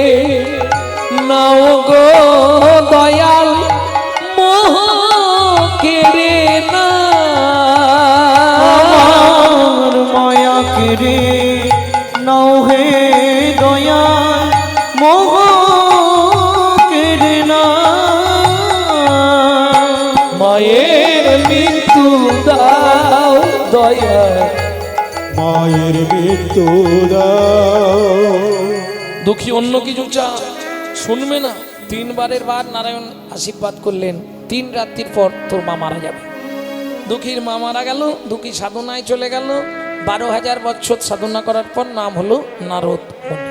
নাও গো দয়াল, মোহ কেড়ে না।
আমার মায়া কেড়ে নাও হে দয়াল, মোহ কেড়ে না।
মায়ের মৃত্যু দাও দয়াল,
মায়ের মৃত্যু দাও।
দুঃখী অন্য কিছু চা শুনবে না। 3 বারের বার নারায়ণ আশীর্বাদ করলেন, 3 রাত্রির পর তোর মা মারা যাবে। দুঃখীর মা মারা গেল, দুঃখী সাধনায় চলে গেল। 12,000 বছর সাধনা করার পর নাম হলো নারদ মুনি,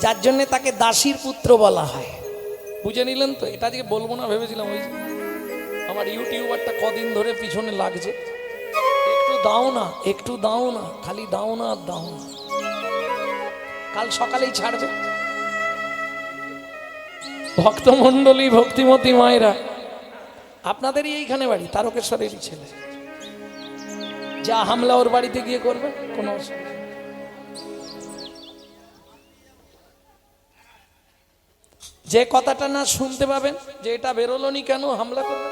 যার জন্য তাকে দাসীর পুত্র বলা হয়। বুঝে নিলেন তো? এটা দিকে বলবো না ভেবেছিলাম, ওই যে আমার ইউটিউবারটা কদিন ধরে পিছনে লাগছে, একটু দাও না, একটু দাও না, খালি দাও না আর দাও না। কাল সকালেই ছাড়বে। ভক্তমণ্ডলী, ভক্তিমতী মায়েরা, আপনাদেরই এইখানে বাড়ি, তারকেশ্বরেরই ছেলে। যা হামলা ওর বাড়িতে গিয়ে করবে, কোনো অসুবিধা। যে কথাটা না শুনতে পাবেন যে এটা বেরোলো নি কেন, হামলা করবে।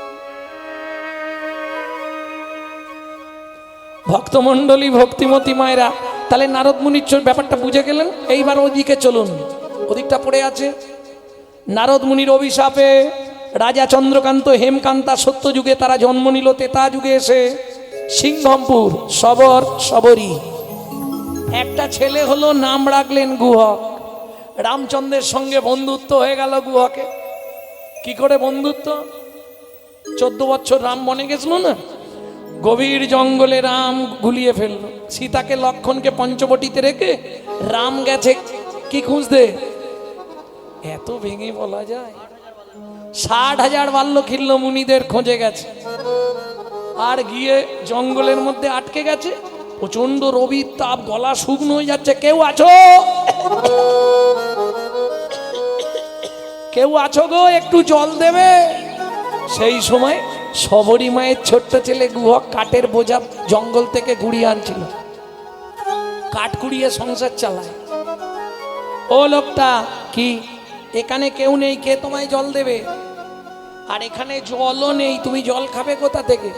ভক্তমণ্ডলী, ভক্তিমতী মায়েরা, তাহলে নারদ মুনির ব্যাপারটা বুঝে গেলেন। এইবার ওদিকে চলুন, ওদিকটা পড়ে আছে। নারদ মুনির অভিশাপে রাজা চন্দ্রকান্ত হেমকান্তা সত্যযুগে তারা জন্ম নিল, তেতা যুগে এসে সিংহমপুর সবরী একটা ছেলে হলো, নাম রাখলেন গুহক। রামচন্দ্রের সঙ্গে বন্ধুত্ব হয়ে গেল গুহকে। কি করে বন্ধুত্ব? 14 বছর রাম বনে গেছিল না, গভীর জঙ্গলে রাম গুলিয়ে ফেললো সীতাকে, লক্ষণকে পঞ্চবটিতে রেখে রাম গেছে কি খুঁজতে? এত ভেঙে বলা যায়? 60,000 বাল্যখিল্য মুনিদের খোঁজে গেছে, আর গিয়ে জঙ্গলের মধ্যে আটকে গেছে। প্রচন্ড রবির তাপ, গলা শুকনো হয়ে যাচ্ছে। কেউ আছো? কেউ আছো গো, একটু জল দেবে? সেই সময় সবরী মায়ের ছোট্ট ছেলে গুহক কাঠের বোঝা জঙ্গল থেকে কুড়িয়ে আনছিল, কাঠ কুড়িয়ে সংসার চালায়। ও লোকটা, কি এখানে কেউ নেই, কে তোমায় জল দেবে? আর এখানে জলও নেই, তুমি জল খাবে কোথা থেকে?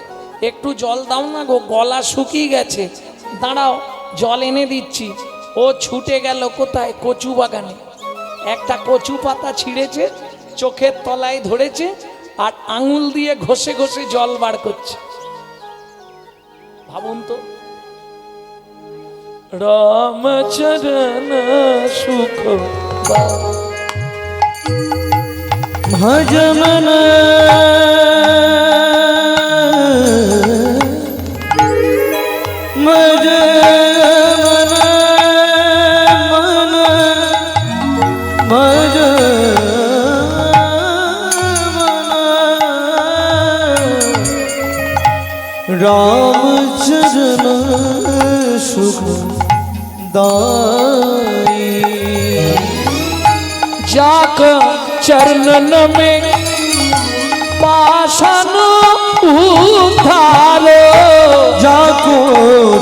একটু জল দাও না গো, গলা শুকিয়ে গেছে। দাঁড়াও, জল এনে দিচ্ছি। ও ছুটে গেল কোথায়? কচু বাগানে। একটা কচু পাতা ছিঁড়েছে, চোখের তলায় ধরেছে, আর আঙুল দিয়ে ঘষে ঘষে জল বার করছে। ভাবুন তো, রামচরণ সুখ
ভজমন মজমন মন মজমন রামচরণ সুখ दाई
जाक चरणन में पाषाण उद्धारो,
जाको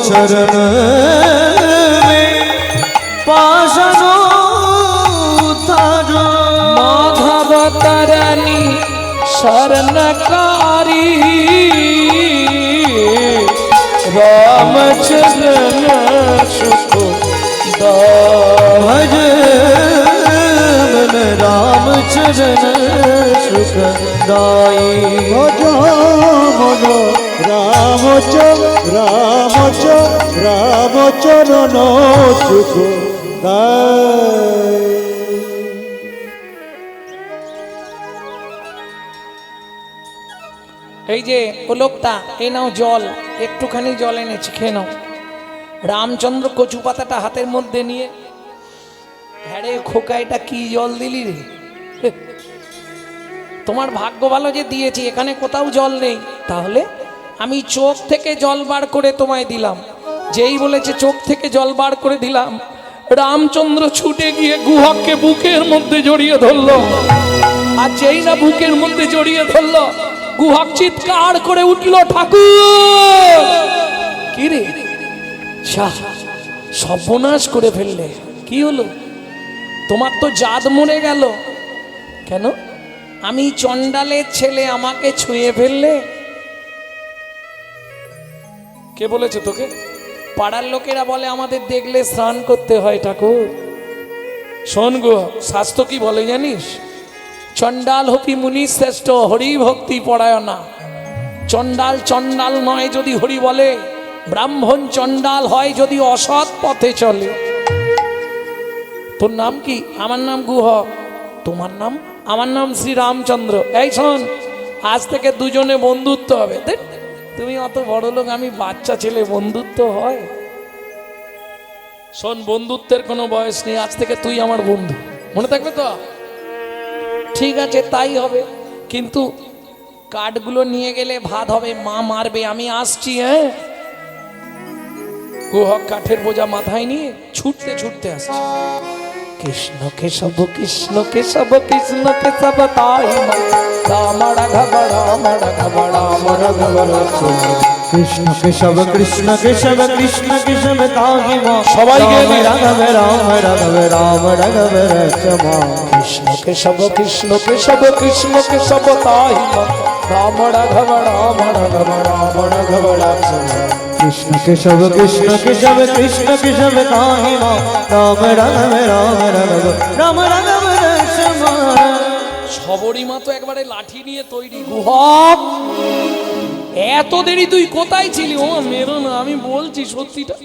चरण में पाषाण उद्धारो,
माधव तरणी शरणकारी रामचरण सुख
भज मन रामचरण सुख दाई
ভজ মন রামচরণ সুখ গায়।
এই যে ও লোকটা, এই নাও জল, একটুখানি জল এনেছি, খেয়ে নাও। রামচন্দ্র কচু পাতাটা হাতের মধ্যে নিয়ে, হ্যাঁ রে খোকা, এটা কি জল দিলি রে? তোমার ভাগ্য ভালো যে দিয়েছি, এখানে কোথাও জল নেই। তাহলে আমি চোখ থেকে জল বার করে তোমায় দিলাম। যেই বলেছে চোখ থেকে জল বার করে দিলাম, রামচন্দ্র ছুটে গিয়ে গুহককে বুকের মধ্যে জড়িয়ে ধরলো। আর যেই না বুকের মধ্যে জড়িয়ে ধরলো, গুহক চিৎকার করে উঠলো, ঠাকুর! কি রে, সর্বনাশ করে ফেললে। কি হলো? তোমার তো জাত মরে গেল। কেন? আমি চণ্ডালের ছেলে, আমাকে ছুঁয়ে ফেললে। কে বলেছে তোকে? পাড়ার লোকেরা বলে আমাদের দেখলে স্নান করতে হয়। ঠাকুর শোন গো, শাস্ত্র কি বলে জানিস? চণ্ডাল হপি মুনি শ্রেষ্ঠ, হরি ভক্তি পরায়ণা। চণ্ডাল চণ্ডাল নয় যদি হরি বলে, ব্রাহ্মণ চণ্ডাল হয় যদি অসৎ পথে চলে। তোর নাম কি? আমার নাম গুহক। তোমার নাম? আমার নাম শ্রী রামচন্দ্র। এই শোন, আজ থেকে দুজনে বন্ধুত্ব হবে। দেখ, তুমি অত বড় লোক, আমি বাচ্চা ছেলে, বন্ধুত্ব হয়? শোন, বন্ধুত্বের কোনো বয়স নেই। আজ থেকে তুই আমার বন্ধু, মনে থাকবে তো? ঠিক আছে, তাই হবে। কিন্তু কাঠগুলো নিয়ে গেলে ভাত হবে, মা মারবে। আমি আসছি। হ্যাঁ, গুহক কাঠের বোঝা মাথায় নিয়ে ছুটতে ছুটতে আসছে। কৃষ্ণ কেশব কৃষ্ণ কেশব কৃষ্ণ কেশব তাই রাম রাঘব রাম রাঘব রাম রাঘব
कृष्ण केशव कृष्ण केशव कृष्ण केशव ताहि मां
সবাই গিয়ে
राघव राम राघव राम राघव रक्षमा
কৃষ্ণ কেশব কৃষ্ণ কেশব কৃষ্ণ কেশব তাই রাম রাঘব রাম রাঘব রাম রাঘব রক্ষমা।
कृष्ण केशव कृष्ण केशव कृष्ण केशव ताहि मां राम राघव राम राघव राम राघव रक्षमा।
সবরীমা তো একবারে লাঠি নিয়ে তৈরি। গুহক, এত দেরি তুই কোথায় ছিলি? ও মেরো না, আমি বলছি সত্যিটা।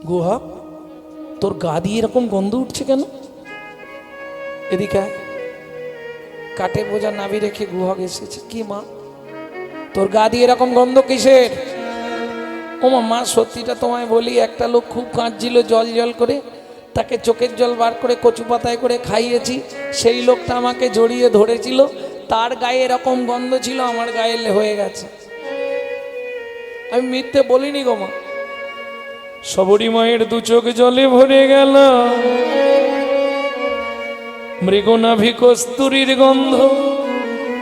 গুহক, তোর গা দিয়ে এরকম গন্ধ উঠছে কেন? এদিকে আয়। কাঠের বোঝা নাবি রেখে গুহক এসেছে। কি মা, তোর গা দিয়ে এরকম গন্ধ কিসের? ও মা, সত্যিটা তোমায় বলি, একটা লোক খুব কাঁদছিল জল জল করে, তাকে চোখের জল বার করে কচু পাতায় করে খাইয়েছি। সেই লোকটা আমাকে জড়িয়ে ধরেছিল, তার গায়ে এরকম গন্ধ ছিল, আমার গায়ে হয়ে গেছে। আমি মিথ্যে বলিনি গো মা। সবরী মায়ের দু চোখ জলে ভরে গেল। মৃগনাভি কস্তুরীর গন্ধ,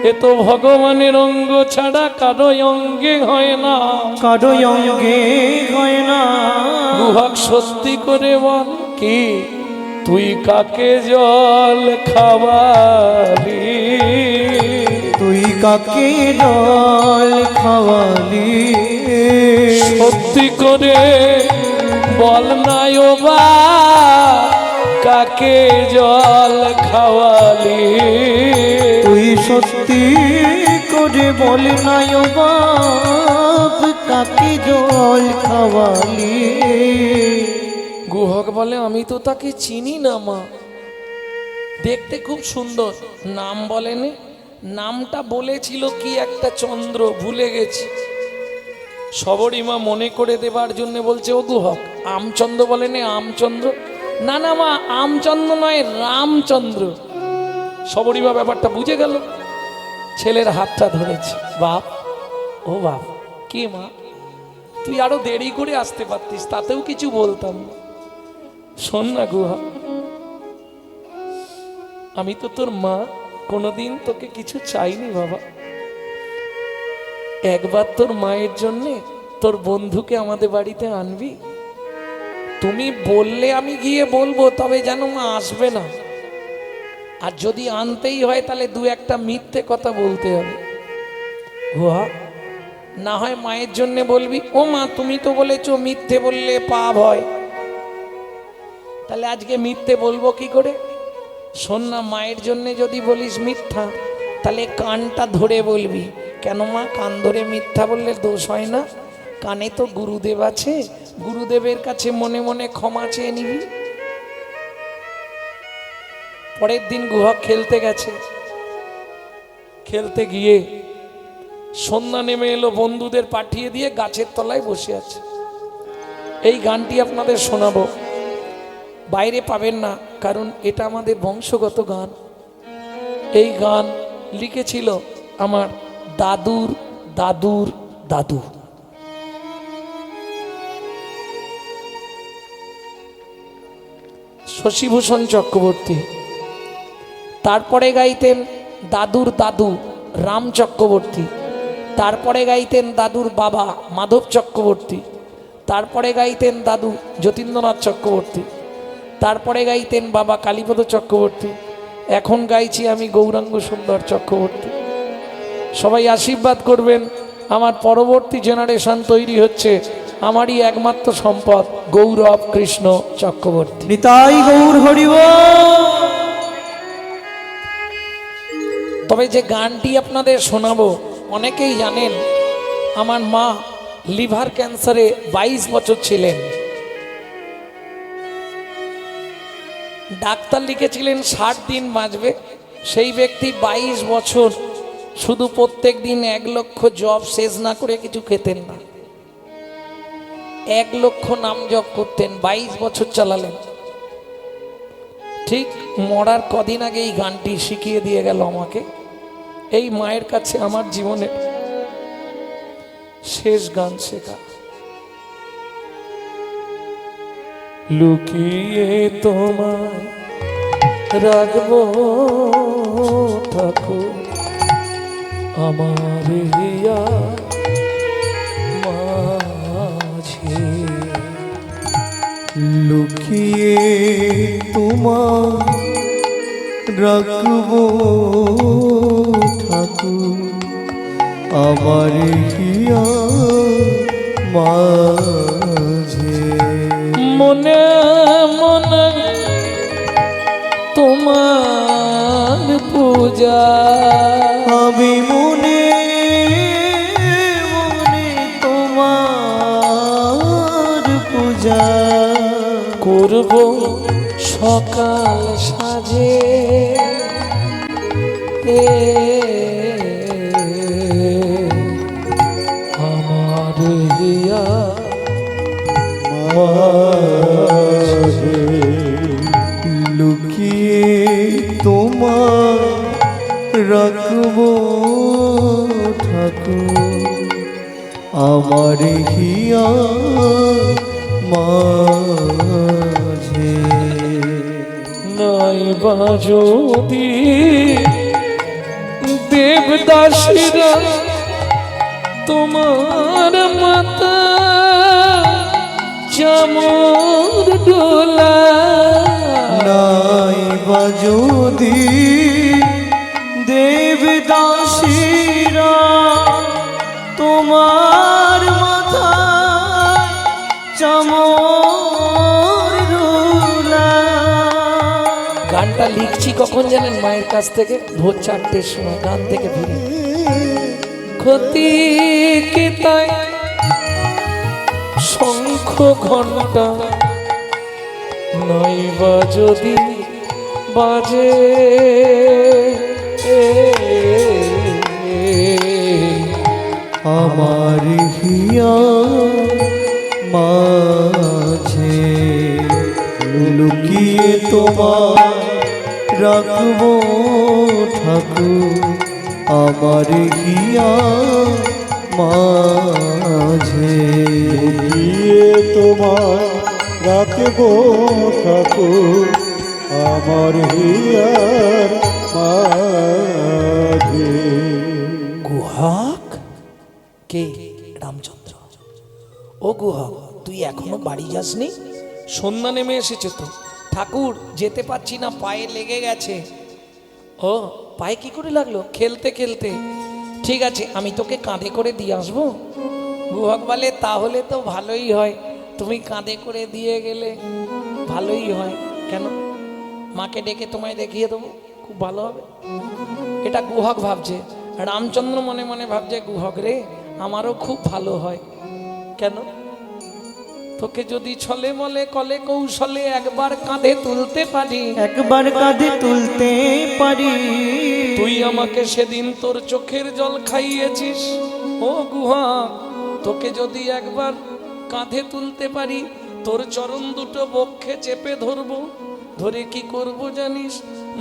এ তো ভগবানের অঙ্গ ছাড়া কারো অঙ্গে হয় না,
কারো অঙ্গে হয় না।
গুহক সত্যি করে বল, কি তুই কাকে জল খাওয়ালি?
তুই কাকে জল খাওয়ালি?
সত্যি করে বল না ও বা, কাকে জল খাওয়ালি?
তুই সত্যি করে বল না ও বাপ, কাকে জল খাওয়ালি?
গুহক বলে, আমি তো তাকে চিনি না মা, দেখতে খুব সুন্দর। নাম বলেনি, নামটা বলেছিল কি একটা চন্দ্র, ভুলে গেছি। সবরীমা মনে করে দেবার জন্য বলছে, ও গুহক, আমচন্দ্র বলেনি? আমচন্দ্র? না না মা, আমচন্দ্র নয়, রামচন্দ্র। সবরীমা ব্যাপারটা বুঝে গেল, ছেলের হাতটা ধরেছে। বাপ, ও বাপ, কি মা, তুই আরো দেরি করে আসতে পারতিস, তাতেও কিছু বলতাম না। শোন না গুহা, আমি তো তোর মা, কোনোদিন তোকে কিছু চাইনি বাবা। একবার তোর মায়ের জন্যে তোর বন্ধুকে আমাদের বাড়িতে আনবি? তুমি বললে আমি গিয়ে বলবো, তবে যেন মা আসবে না। আর যদি আনতেই হয় তাহলে দু একটা মিথ্যে কথা বলতে হবে। গুহা, না হয় মায়ের জন্যে বলবি। ও মা, তুমি তো বলেছো মিথ্যে বললে পাপ হয়, তাহলে আজকে মিথ্যে বলবো কি করে? শোন না, মায়ের জন্যে যদি বলিস মিথ্যা, তাহলে কানটা ধরে বলবি। কেন মা, কান ধরে মিথ্যা বললে দোষ হয় না? কানে তো গুরুদেব আছে, গুরুদেবের কাছে মনে মনে ক্ষমা চেয়ে নিবি। পরের দিন গুহক খেলতে গেছে, খেলতে গিয়ে সন্ধ্যা নেমে এলো, বন্ধুদের পাঠিয়ে দিয়ে গাছের তলায় বসে আছে। এই গানটি আপনাদের শোনাবো, বাইরে পাবেন না, কারণ এটা আমাদের বংশগত গান। এই গান লিখেছিল আমার দাদুর দাদুর দাদু। শশীভূষণ চক্রবর্তী। তারপরে গাইতেন দাদুর দাদু রাম চক্রবর্তী। তারপরে গাইতেন দাদুর বাবা মাধব চক্রবর্তী। তারপরে গাইতেন দাদু যতীন্দ্রনাথ চক্রবর্তী। তারপরে গাইতেন বাবা কালীপদ চক্রবর্তী। এখন গাইছি আমি গৌরাঙ্গ সুন্দর চক্রবর্তী। সবাই আশীর্বাদ করবেন, আমার পরবর্তী জেনারেশন তৈরি হচ্ছে, আমারই একমাত্র সম্পদ গৌরব কৃষ্ণ চক্রবর্তী।
নিতাই গৌর হরিব।
তবে যে গানটি আপনাদের শোনাবো, অনেকেই জানেন আমার মা লিভার ক্যান্সারে 22 বছর ছিলেন। ডাক্তার লিখেছিলেন 60 দিন বাঁচবে। সেই ব্যক্তি 22 বছর শুধু প্রত্যেক দিন 1 লক্ষ জপ শেষ না করে কিছু খেতেন না, 1 লক্ষ নাম জপ করতেন, 22 বছর চালালেন। ঠিক মরার কদিন আগে এই গানটি শিখিয়ে দিয়ে গেল আমাকে। এই মায়ের কাছে আমার জীবনের শেষ গান শেখা। লুকিয়ে তোমায় রাখবো ঠাকুর আমার হিয়া মাঝে।
লুকিয়ে তোমার রাখবো ঠাকুর আমার হিয়া মাঝে।
মনে মনে তোমার পূজা,
আমি মনে মনে তোমার পূজা
করব সকাল সাজে আমার হিয়া
লুকিয়ে তোমার রাখবো ঠাকুর আমার হিয়া মাঝে।
নাই বা যদি দেবদাসীরা তোমার মাতা চামর ডোলা,
নাই বা যদি দেবদাসীরা তোমার মাথা চামর রুলা।
গানটা লিখছি কখন জানেন? মায়ের কাছ থেকে ভোর 4টের সময় গান থেকে ফিরে। ক্ষতি কি তাই শঙ্খ ঘন্টা নাই বা যদি বাজে,
আমার হিয়া মাঝে লুকিয়ে তোমার রাখবো ঠাকুর আমার হিয়া মাঝে।
গিয়ে তোমার রাখবো ঠাকুর আমার হিয়ার মাঝে।
গুহক কে? রামচন্দ্র। ও গুহক, তুই এখনো বাড়ি যাসনি? সন্ধ্যা নেমে এসেছে তো। ঠাকুর যেতে পারছি না, পায়ে লেগে গেছে। ও, পায়ে কি করে লাগলো? খেলতে খেলতে। ঠিক আছে, আমি তোকে কাঁধে করে দিয়ে আসবো। গুহক বলে তাহলে তো ভালোই হয়, তুমি কাঁধে করে দিয়ে গেলে ভালোই হয়। কেন? মাকে ডেকে তোমায় দেখিয়ে দেবো, খুব ভালো হবে। এটা গুহক ভাবছে। রামচন্দ্র মনে মনে ভাবছে গুহক রে, আমারও খুব ভালো হয়। কেন? তোকে যদি ছলে মলে কলে কৌশলে একবার কাঁধে তুলতে পারি,
একবার কাঁধে তুলতে পারি,
তুই আমাকে সেদিন তোর চোখের জল খাইয়েছিস। ও গুহক, তোকে যদি একবার কাঁধে তুলতে পারি, তোর চরণ দুটো বক্ষে চেপে ধরবো। ধরে কি করব জানিস?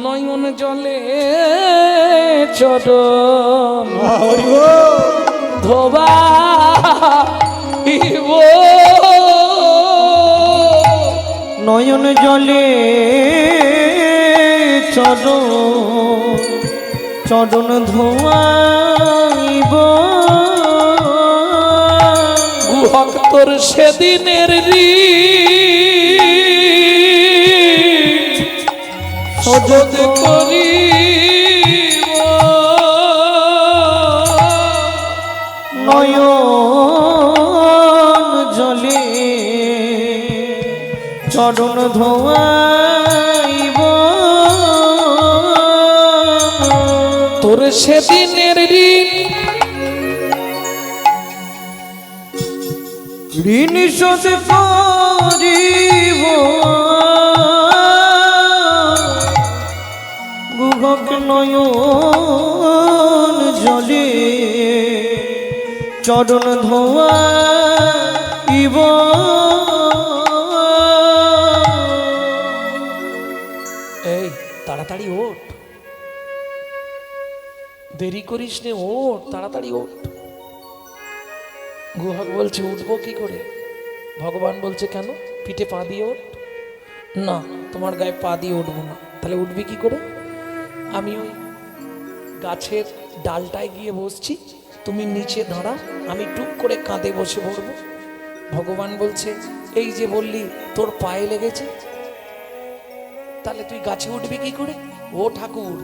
নয়ন জলে চরণ ধোবা
নয়ন জলে চরণ ধোয়াইব।
গুহক তোর সেদিনের শোধ করি
নয়ন জলে চরণ ধোয়াইব।
তোর সেদিনের
ঋণ শোধ করিব। গুহক নয়ন জলে চরণ ধোয়াইব।
এই তাড়াতাড়ি ওঠ, দেরি করিস নে, ওঠ তাড়াতাড়ি ওঠ। গুহক বলছে উঠবো কি করে? ভগবান বলছে কেন? পিঠে পা দিয়ে ওঠ। না, তোমার গায়ে পা দিয়ে উঠবো না। তাহলে উঠবি কি করে? আমি ওই গাছের ডালটায় গিয়ে বসছি, তুমি নিচে দাঁড়া, আমি টুক করে কাঁধে বসে পড়বো। ভগবান বলছে এই যে বললি তোর পায়ে লেগেছে, তাহলে তুই গাছে উঠবি কি করে? ও ঠাকুর,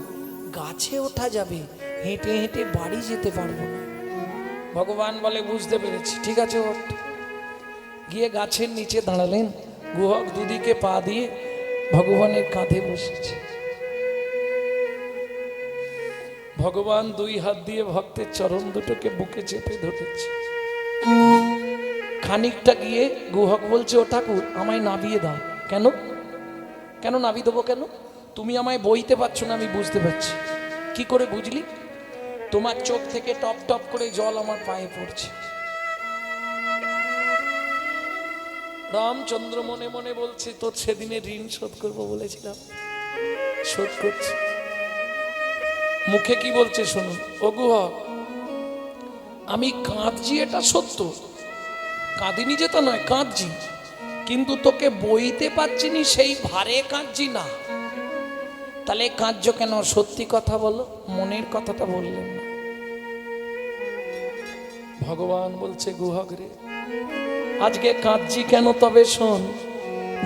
গাছে ওঠা যাবে, হেঁটে হেঁটে বাড়ি যেতে পারবো না। ভগবান বলে বুঝতে পেরেছি, ঠিক আছে ওঠ। গিয়ে গাছের নিচে দাঁড়ালেন, গুহক দুদিকে পা দিয়ে ভগবানের কাঁধে বসেছে। ভগবান দুই হাত দিয়ে ভক্তের চরণ দুটোকে বুকে চেপে ধরেছে। খানিকটা গিয়ে গুহক বলছে, ও ঠাকুর আমায় নাবিয়ে দাও। কেন কেন নাবিয়ে দেবো কেন? তুমি আমায় বইতে পারছো না, আমি বুঝতে পারছি। কি করে বুঝলি? তোমার চোখ থেকে টপ টপ করে জল আমার পায়ে পড়ছে। রামচন্দ্র মনে মনে বলছে, তোর সেদিনে ঋণ শোধ করবো বলেছিলাম, শোধ করছি। মুখে কি বলছে শুনুন। ও গুহক, আমি কাঁদছি এটা সত্য, কাঁদিনি যে তা নয়, কাঁদছি, কিন্তু তোকে বইতে পারছি নি সেই ভারে কাঁদছি না। তাহলে কাঁদছো কেন? সত্যি কথা বলো, মনের কথাটা বললেন না। ভগবান বলছে, গুহক রে, আজকে কাঁদছি কেন তবে শোন।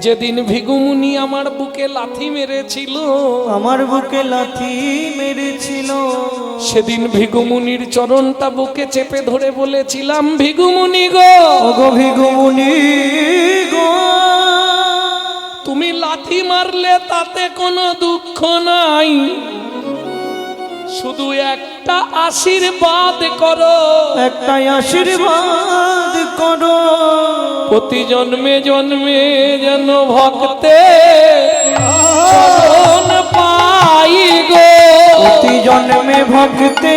যেদিন ভিগুমুনি আমার বুকে লাথি মেরেছিল,
আমার বুকে লাথি মেরেছিল,
সেদিন ভিগুমুনির চরণটা বুকে চেপে ধরে বলেছিলাম, ভিগুমুনি গো,
ওগো ভিগুমুনি গো,
তুমি লাথি মারলে তাতে কোনো দুঃখ নাই, শুধু একটা আশীর্বাদ করো,
একটা আশীর্বাদ করো,
প্রতি জন্মে জন্মে যেন ভক্তে চরণ পাই গো,
প্রতি জন্মে ভক্তে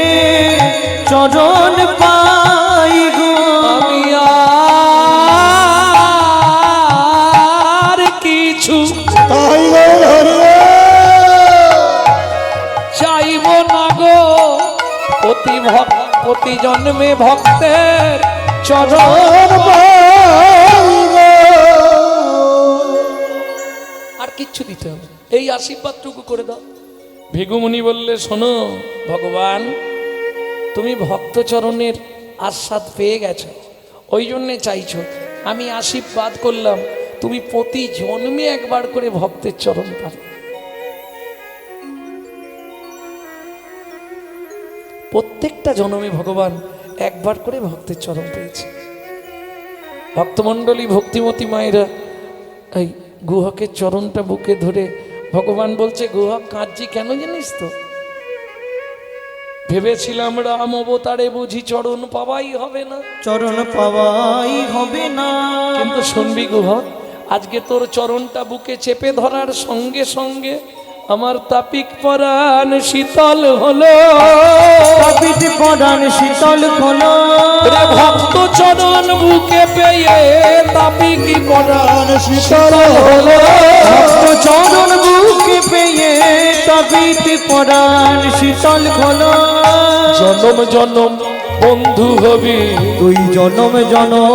চরণ পাই গো।
আমি আর কিছু
তাই গৌর হরি
চাইব না গো, প্রতি জন্মে ভক্তের চরণ আর কিচ্ছু দিতে হবে, এই আশীর্বাদটুকু করে দাও। ভিগুমুনি বললে, শোনো ভগবান, তুমি ভক্তচরণের আস্বাদ পেয়ে গেছো, ওই জন্যে চাইছো, আমি আশীর্বাদ করলাম তুমি প্রতি জন্মে একবার করে ভক্তের চরণ পাবে। প্রত্যেকটা জন্মে ভগবান একবার করে ভক্তের চরণ পেয়েছে। ভক্তমণ্ডলী, ভক্তিমতী মায়েরা এই গুহকের চরণটা বুকে ধরে ভগবান বলছে, গুহক কাঁদছি কেন জানিস তো? ভেবেছিলাম রাম অবতারে বুঝি চরণ পাওয়াই হবে না,
চরণ পাওয়াই হবে না,
কিন্তু শুনবি গুহক, আজকে তোর চরণটা বুকে চেপে ধরার সঙ্গে সঙ্গে আমার তাপিক পরাণ শীতল হলো,
তাপিত পরাণ শীতল হলো,
রে ভক্ত চরণ বুকে পেয়ে তাপিক পরাণ শীতল হলো,
ভক্ত চরণ বুকে পেয়ে তাপিত পরাণ শীতল হলো।
জনম জনম বন্ধু হবি,
তুই জনম জনম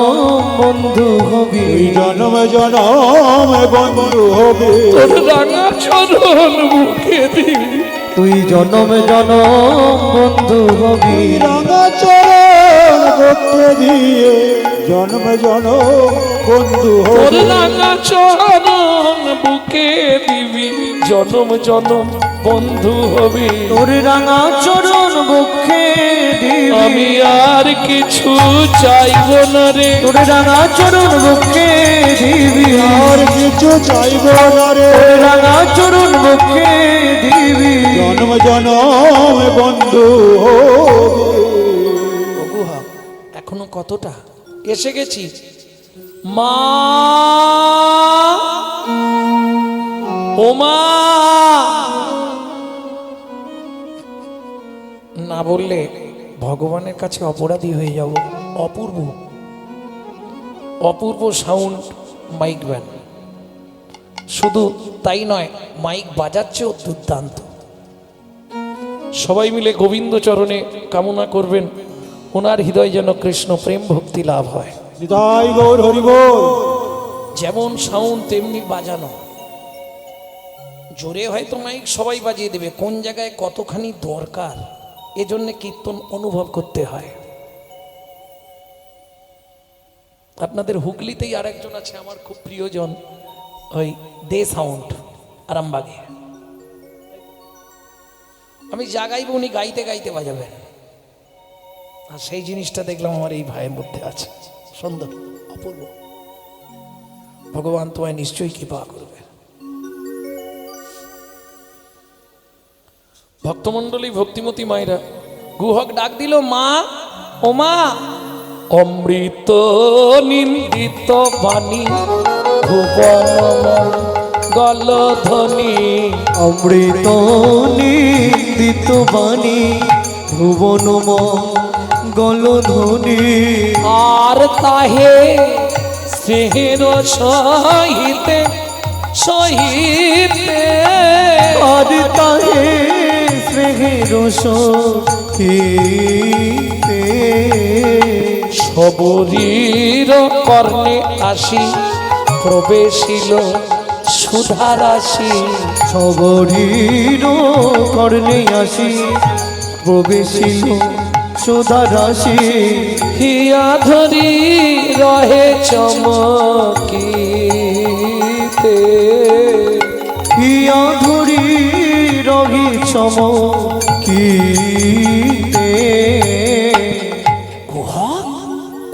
বন্ধু হবি,
জনম জনম বন্ধু হবে,
তোর রাঙা চরণ বুকে দিবি,
তুই জনম জনম বন্ধু হবি,
রাঙা চরণ ভক্তে দিয়ে জন্ম জনম বন্ধু
তোর
হবে,
রাঙা চরণ বুকে দিবি, জনম জনম বন্ধু হবি,
তোর রাঙা চরণ বুকে দিবি,
আমি আর কিছু চাইব না রে,
তোর রাঙা চরণ বুকে দিবি,
আর কিছু চাইব না রে,
তোর রাঙা চরণ বুকে দিবি,
জন্ম জনম বন্ধু হবে।
গুহা এখনো কতটা এসে গেছি। মা, ও মা, না বললে ভগবানের কাছে অপরাধী হয়ে যাব। অপূর্ব অপূর্ব সাউন্ড মাইক ব্যান্ড, শুধু তাই নয়, মাইক বাজাচ্ছেও দুর্দান্ত। সবাই মিলে গোবিন্দ চরণে কামনা করবেন ওনার হৃদয় যেন কৃষ্ণ প্রেম ভক্তি লাভ হয়।
নিতাই গৌর হরি বল।
যেমন সাউন্ড তেমনি বাজানো, জোরে হয়তো মাইক সবাই বাজিয়ে দেবে, কোন জায়গায় কতখানি দরকার এজন্য কীর্তন অনুভব করতে হয়। আপনাদের হুগলিতেই আরেকজন আছে আমার খুব প্রিয়জন, ওই দে সাউন্ড আরামবাগে, আমি যা গাইব উনি গাইতে গাইতে বাজাবেন, আর সেই জিনিসটা দেখলাম আমার এই ভাইয়ের মধ্যে আছে। সুন্দর, অপূর্ব। ভগবান তোমায় নিশ্চয়ই কৃপা করবে। ভক্তমণ্ডলী, ভক্তিমতী মায়েরা, গুহক ডাক দিল, মা, ও মা, অমৃত নিন্দিত বাণী ভুবন গলধ্বনি,
অমৃত নিন্দিত বাণী ভুবন গলধ্বনি,
আর তাহে স্নেহের সহিতে সহিতে,
আর তাহে স্নেহের সহিতে,
সবরীর কর্ণে আসি প্রবেশিল সুধারাশি,
সবরীর কর্ণে আসি প্রবেশিল সুধারাশি,
হিয়া ধরি রহে চমকিতে,
হিয়া ধরি রহি চমকিতে।
গুহক,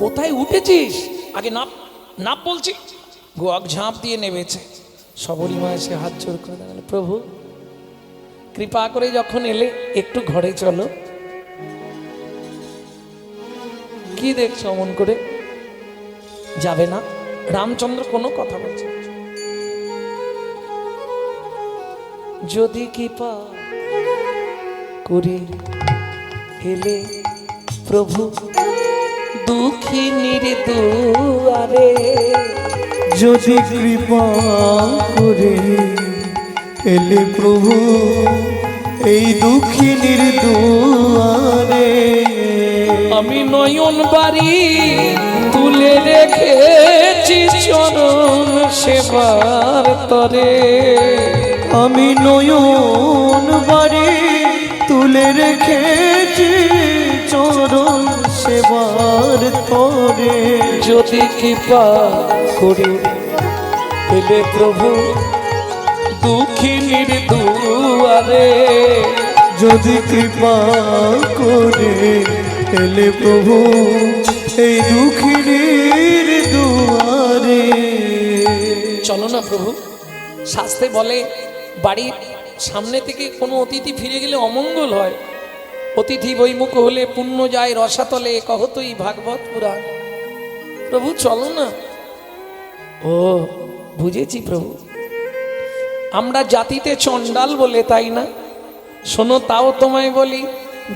কোথায় উঠেছিস? আগে নাপ নাপ বলছি। গুহক ঝাঁপ দিয়ে নেমেছে। সবরী মা এসে হাত জোর করে দাঁড়ালো, প্রভু কৃপা করে যখন এলে একটু ঘরে চলো। কি দেখছো অমন করে? যাবে না? রামচন্দ্র কোনো কথা বলছে না। যদি কৃপা করে এলে প্রভু দুঃখিনীর দুয়ারে,
যদি কৃপা করে এলে প্রভু এই দুঃখিনীর দুয়ারে,
আমি নয়ন বাড়ি তুলে রেখেছি চরণ সেবার তরে,
আমি নয়ন বাড়ি তুলে রেখেছি চরণ সেবার তরে,
যদি কৃপা করে এলে প্রভু দুঃখিনীর দুয়ারে,
যদি কৃপা করে এলে প্রভু এই দুঃখিনীর দুয়ারে।
চলো না প্রভু। শাস্ত্রে বলে বাড়ির সামনে থেকে কোনো অতিথি ফিরে গেলে অমঙ্গল হয়। অতিথি বৈমুখ হলে পুণ্য যায় রসাতলে, কহতই ভাগবত পুরাণ। প্রভু চলো না। ও বুঝেছি প্রভু, আমরা জাতিতে চণ্ডাল বলে, তাই না? শোনো, তাও তোমায় বলি,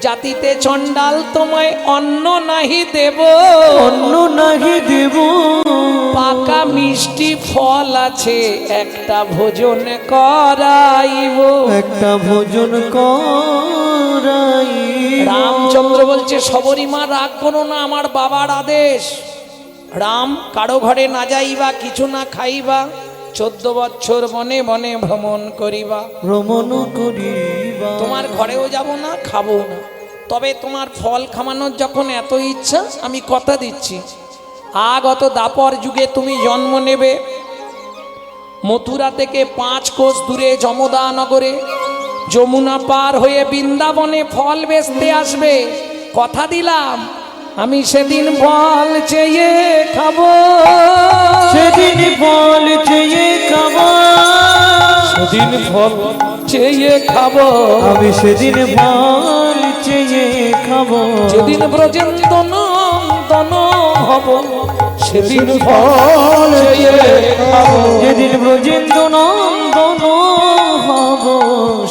জাতিতে চণ্ডাল তোমায় অন্ন নাহি দেব,
অন্ন নাহি দেব,
পাকা মিষ্টি ফল আছে একটা ভোজন করাইব,
একটা ভোজন করাই।
রামচন্দ্র বলছে, সবরী মা রাগ করো না, আমার বাবার আদেশ। রাম কারো ঘরে না যাইবা, কিছু না খাইবা, 14 বছর বনে বনে ভ্রমণ করিবা,
ভ্রমণ করিবা।
তোমার ঘরেও যাব না, খাবো না, তবে তোমার ফল খাওয়ানোর যখন এত ইচ্ছা, আমি কথা দিচ্ছি, আগত দাপর যুগে তুমি জন্ম নেবে, মথুরা থেকে 5 কোষ দূরে যমদা নগরে, যমুনা পার হয়ে বৃন্দাবনে ফল বেচতে আসবে। কথা দিলাম, আমি সেদিন ফল চেয়ে খাবো,
সেদিন ফল চেয়ে খাবো,
সেদিন ফল চেয়ে খাবো,
আমি সেদিন ফল চেয়ে খাবো,
যেদিন ব্রজেন্দ্র নন্দন হব, সেদিন ফল চেয়ে খাবো,
যেদিন ব্রজেন্দ্র নন্দন হব,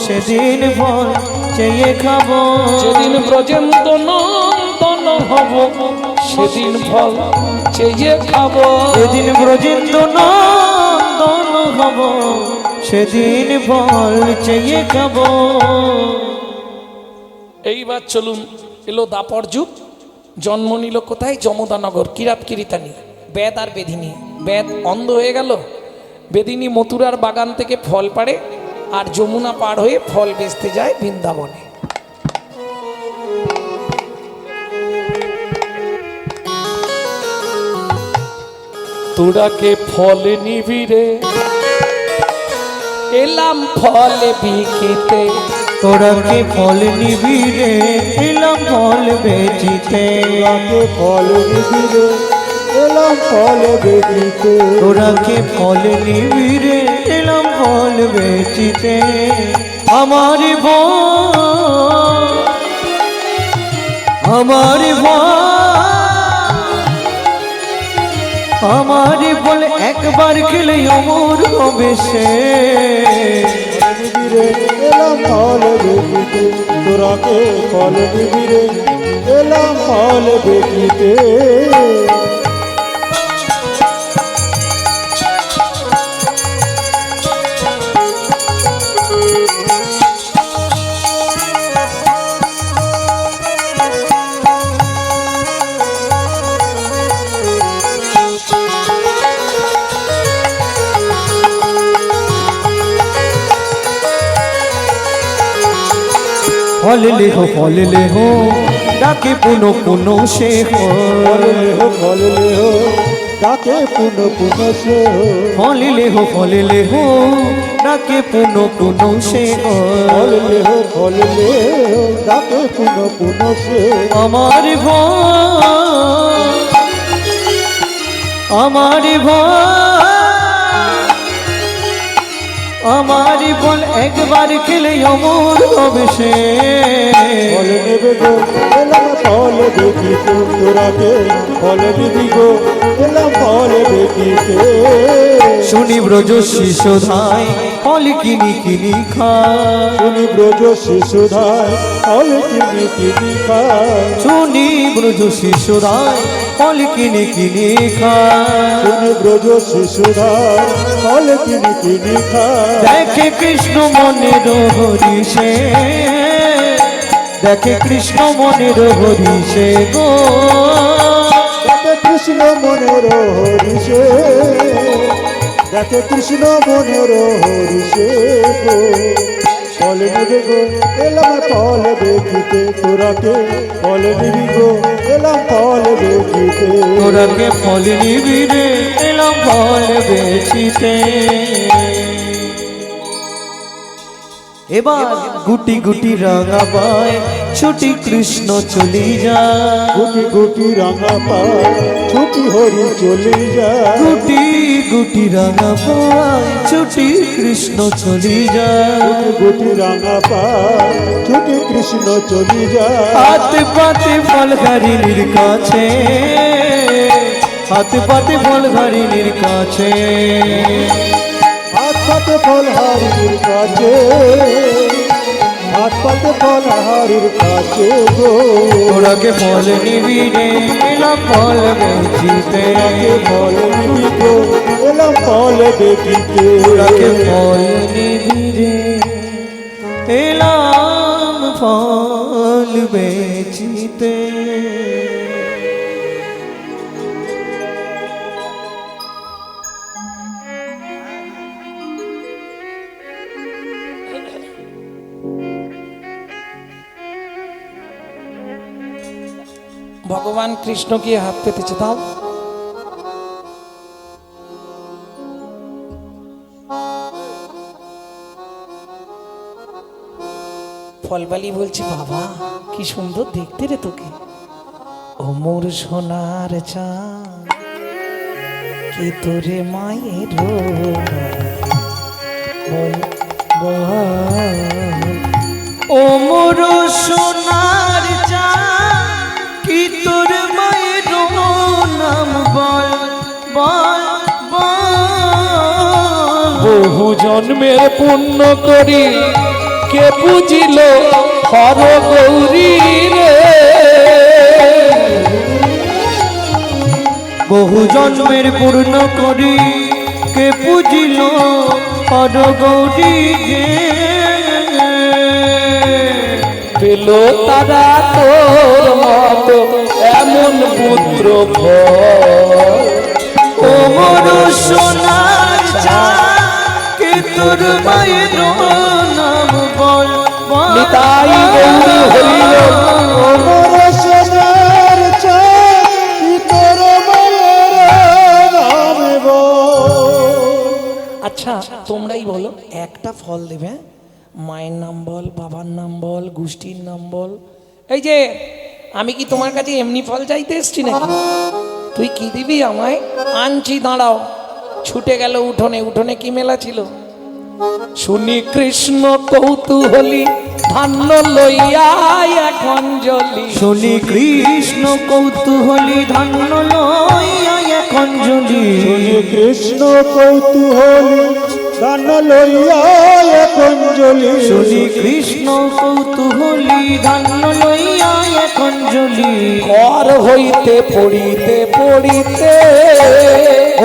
সেদিন ফল চেয়ে খাবো,
যেদিন ব্রজেন্দ্র নন্দন হব, সেদিন ফল চেয়ে খাবো,
যেদিন ব্রজেন্দ্র নন্দন হব, সেদিন ফল চেয়ে খাবো।
এইবার চলুন, এলো দাপর যুগ, জন্ম নিল কোথায়? যমদানগর, কিরাত কিরিতানি, বেদ আর বেদিনী। বেদ অন্ধ হয়ে গেল, বেদিনী মথুরার বাগান থেকে ফল পাড়ে, আর যমুনা পার হয়ে ফল বেচতে যায় বৃন্দাবনে। তোরাকে ফল নিবিরে এলাম ফল বিকিতে,
তোরা কে ফল নিবি রে, এলাম ফল বেচিতে,
রাতে ফল নিবিরে এলাম ফল বেচিতে
তোরা কে ফল নিবি রে এলাম ফল বেচিতে আমার আমার বল একবার খেলে অমর হবে সে
নিবিরে এলাম ফল বেচিতে তোরাকে ফল নিবিরে এলাম ফল বেচিতে
ফল ले हो ডাকে পুনো পুনো সে
ফল লেহ ডাকে পুনো পুনো সে
ফল ले हो ডাকে পুনো পুনো সে
ফল লেহ ডাকে পুনো পুনো সে
আমার বল একবার খেলে অমর হবে সে
ফল নেবে গো এলাম ফল বেচিতে তোরাকে ফল নিবি গো এলাম ফল বেচিতে
শুনি ব্রজ শিশুধায় ফল কিনি খায়
শুনি ব্রজ শিশুধায় ফল কিনি খায়
শুনি ব্রজ শিশুধায় ফল কিনি খায়
শুনি ব্রজ শিশুধায় ফল কিনি খায়
দেখে কৃষ্ণ মনের হরিষে দেখে কৃষ্ণ মনের হরিষে গো
দেখে কৃষ্ণ মনের হরিষে দেখে কৃষ্ণ মনের হরিষে গো ফল নেবে গো এলাম ফল বেচিতে তোরাকে ফল নিবি গো এলাম ফল বেচিতে
তোরাকে ফল নিবি রে এলাম ফল বেচিতে এবার গুটি গুটি রাঙা পায় ছুটি কৃষ্ণ চলি যায়
গুটি গুটি রাঙা পায় ছুটি হরি চলে যায়
গুটি গুটি রাঙা পায় ছুটি কৃষ্ণ চলি যায়
গুটি রাঙা পায় ছুটি কৃষ্ণ চলে যায়
হাতে পাতে ফল ঘারিনীর কাছে হাতে পাতে ফল ঘারিনীর কাছে
হাত পাতে ফল হারির কাছে হাত পাতে ফল হারির কাছে গো
তোরাকে ফল নিবি রে এলাম ফল বেচিতে
ফল নিবি গো এলাম ফল বেচিতে
তোরাকে ফল নিবি রে এলাম ফল বেচিতে
ভগবান কৃষ্ণকে হাত পেতেছে দাও ফলবালি বলছি বাবা কি সুন্দর দেখতে রে তোকে ও মোর সোনার চাঁদ কে তোরে মায়ের বল বল
ও মোর সোনার চাঁদ কি তোর মায়ের নাম বল বল বল
বহু জন্মের পুণ্য করি কে বুঝিল হর গৌরী রে
বহু জন্মের পূর্ণ করি কে পুজিল হর গৌরী গে
পেল তারা তোর মতো এমন পুত্র
ও মোর সোনার চাঁদ কে তোর মায়ের নাম বল বল
নিতাই গৌরী হরিল
মোর সোনার চাঁদ কি তোর মায়ের নাম বল
আচ্ছা তোমরাই বলো একটা ফল দেবে হ্যাঁ? মায়ের নাম বল বাবার নাম বল গোষ্ঠীর নাম বল এই যে আমি কি তোমার কাছে এমনি ফল চাইতে এসছি নাকি তুই কি দিবি আমায়? আনছি, দাঁড়াও। ছুটে গেল উঠোনে। উঠোনে কি মেলা ছিল? শুনি কৃষ্ণ কৌতূহলী ধান্য লইয়া এখন জলি।
শুনি কৃষ্ণ কৌতূহলী ধান্য লইয়া এখন জ্বলি।
শুনি কৃষ্ণ কৌতূহলী ধান লইয়া এখন জ্বলি।
শুনি কৃষ্ণ কৌতূহলী ধান্য লইয়া এখন জ্বলি।
কর হইতে পড়িতে পড়িতে,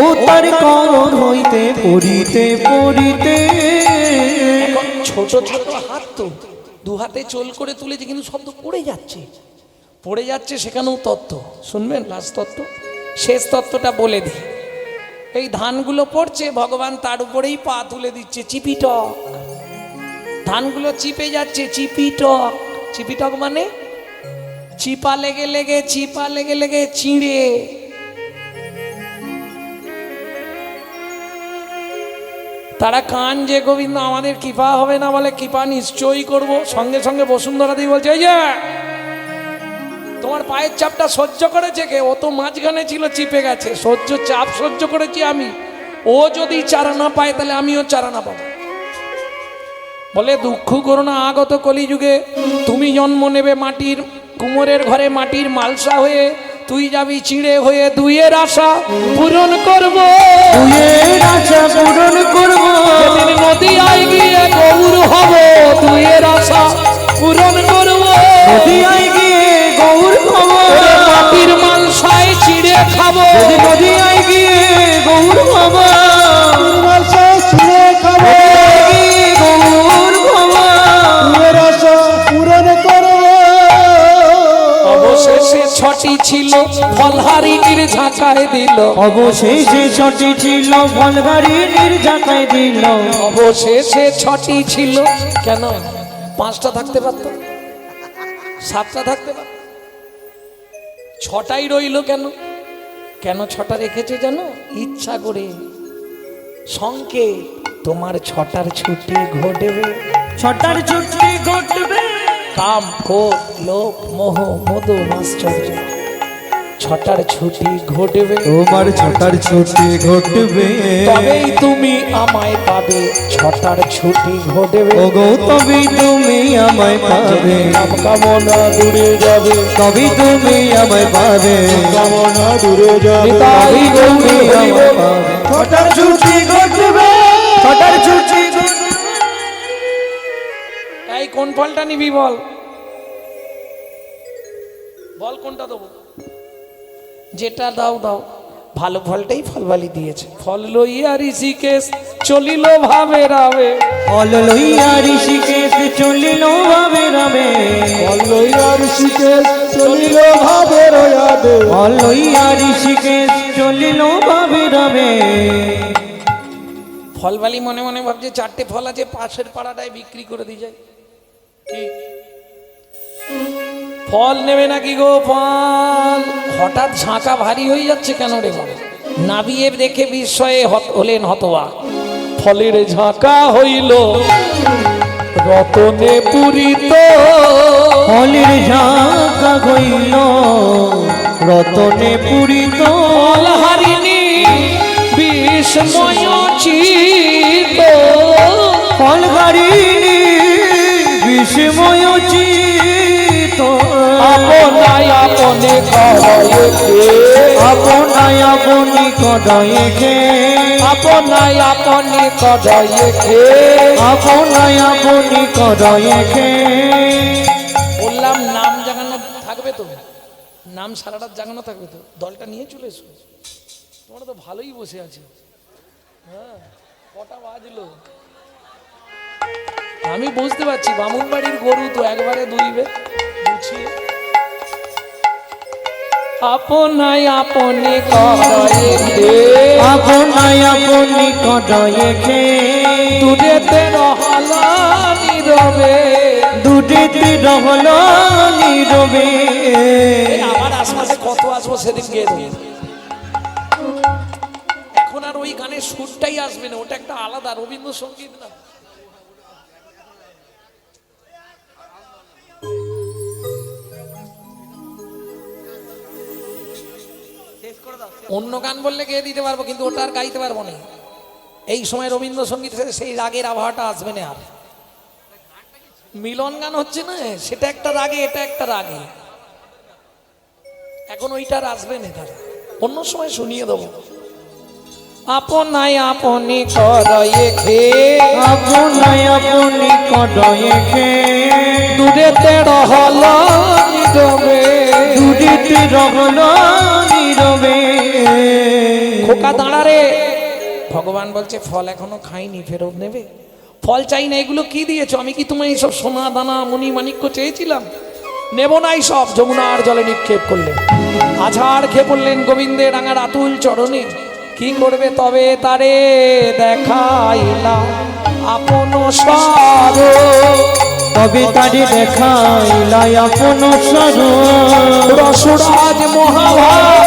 ও তার কর হইতে পড়িতে পড়িতে।
এখন ছোট ছোট হাত তো দু হাতে চোল করে তুলেছে, কিন্তু শব্দ পড়ে যাচ্ছে, পড়ে যাচ্ছে। সেখানেও তত্ত্ব শুনবেন। লাস্ট তত্ত্ব, শেষ তত্ত্বটা বলে দিই। এই ধানগুলো পড়ছে, ভগবান তার উপরেই পা তুলে দিচ্ছে। চিপিটক, ধানগুলো চিপে যাচ্ছে। চিপিটক, চিপিটক মানে চিপা লেগে লেগে, চিপা লেগে লেগে চিঁড়ে। তারা কান যে গোবিন্দ আমাদের কৃপা হবে না, বলে কৃপা নিশ্চয়ই করব। সঙ্গে সঙ্গে বসুন্ধরা দেবী বলছে, এই যে তোমার পায়ের চাপটা সহ্য করেছে কে? ও তো মাঝখানে ছিল, চিপে গেছে। চাপ সহ্য করেছি আমি। ও যদি চারা না পায় তাহলে আমিও চারা না পাবো। বলে দুঃখ করো না, আগত কলিযুগে তুমি জন্ম নেবে মাটির কুমোরের ঘরে, মাটির মালসা হয়ে। তুই যাবি চিড়ে হয়ে, দুইয়ের আশা পূরণ করব।
দুইয়ের আশা পূরণ করব।
যেদিন নদীয়ায় গিয়ে গৌর হব, দুইয়ের আশা পূরণ করব।
নদীয়ায় গিয়ে গৌর হব।
মাটির মালসায় চিড়ে খাবো।
নদীয়ায় গিয়ে গৌর হব।
মালসা ছিঁড়ে খাবো।
গৌর হব।
তুয়ের আশা পূরণ করবো।
অবশেষে ছটি ছিল ফলহারিণীর ঝাঁকায় দিল।
অবশেষে ছটি ছিল ফলহারিণীর ঝাঁকায় দিল।
অবশেষে ছটি ছিল। কেন? পাঁচটা থাকতে পারত, সাতটা থাকতে পারত, ছটাই রইল কেন? কেন ছটা রেখেছে জানো? ইচ্ছা করে, সংকে তোমার ছটার ছুটি ঘটবে।
ছটার ছুটি ঘটবে।
কাম, ক্রোধ, লোভ, মোহ, মদ, আশ্চর্য। ছটার ছুটি ঘটবে,
তোমার ছটার ছুটি ঘটবে।
তবেই তুমি আমায় পাবে। ছটার ছুটি ঘটবে,
ওগো তবেই তুমি আমায় পাবে।
কাম কামনা দূরে যাবে।
তবেই তুমি আমায় পাবে।
কামনা দূরে যাবে।
নিতাই গৌরী
তুমি
হরি
আমায়
বল।
পাবে। ছটার ছুটি ঘটবে। ছটার ছুটি ঘটবে।
এই কোন ফলটা নিবি বল, বল কোনটা দেবো? যেটা দাও দাও, ভালো ফলটাই ফলবালি দিয়েছে। ফল লইয়া ঋষিকেশ চলিল ভাবে রাবে।
ফল লইয়া ঋষিকেশ চলিল ভাবে রাবে।
ফল লইয়া ঋষিকেশ চলিল ভাবে রয়াবে।
ফল লইয়া ঋষিকেশ চলিল ভাবে রাবে।
ফলবালি মনে মনে ভাবছে চারটে ফল আছে, পাশের পাড়াটায় বিক্রি করে দিয়ে যায়। কি ফল নেবে নাকি গো? ফল। হঠাৎ ঝাঁকা ভারী হয়ে যাচ্ছে কেন রে বাবা? নাবিয়ে দেখে বিস্ময়ে হলেন হতবাক। ফলের ঝাঁকা হইল রতনে পূরিত।
ফলের ঝাঁকা হইল রতনে পূরিত।
ফল হারিনি বিস্ময় চিত।
ফল হারিনি বিস্ময় চিত।
আপনায় আপনে কহয়ে কে।
আপনায় আপনি কদয়ে খে।
আপনায় আপনি কদয়ে খে।
আপনায় আপনি কদয়ে খে।
বললাম নাম জাগানো থাকবে তো, নাম সারা রাত জাগানো থাকবে তো। দলটা নিয়ে চলে এসো, তোমরা তো ভালোই বসে আছে। হ্যাঁ, কটা বাজলো? আমি বুঝতে পারছি বামুন বাড়ির গরু তো একবারে দুইবে বুঝিয়ে। আপনায় আপনি কদয়ে খে।
আপনায় আপনি কদয়ে খে।
দুধেতে রহলা নীরবে।
দুটিতে রহল নীরবে।
আমার আশপাশে কত আসবো সেদিন গিয়ে দেবো। এখন আর ওই গানের সুরটাই আসবে না, ওটা একটা আলাদা রবীন্দ্রসঙ্গীত না। শেষ করে দাও। অন্য গান বললে গেয়ে দিতে পারবো, কিন্তু ওটা আর গাইতে পারবো না। এই সময় রবীন্দ্রসঙ্গীত সেই রাগের আবহাওয়াটা আসবে না আর। মিলন গান হচ্ছে না, সেটা একটা রাগে, এটা একটা রাগে, এখন ওইটার আসবে না, তার অন্য সময় শুনিয়ে দেবো। আপনাই আপনি করয়ে খে,
আপনাই আপনি কডয়ে খে,
দূরেতে রহল নীরবে,
দূরেতে রহল নীরবে।
খোকা দাঁড়া রে, ভগবান বলছে ফল এখনো খাইনি, ফেরত নেবে? ফল চাই না, এগুলো কি দিয়েছো? আমি কি তোমায় এইসব সোনা দানা মণি মাণিক্য চেয়েছিলাম? নেব নাই, সব যমুনার জলে নিক্ষেপ করলেন। আঝাড় খেয়ে পড়লেন গোবিন্দের রাঙার আতুল চরণে। কি করবে তবে তারে দেখাইলা আপন স্বর,
তবে তারে দেখাইলা আপন স্বরূপ।
রসরাজ মহাভাব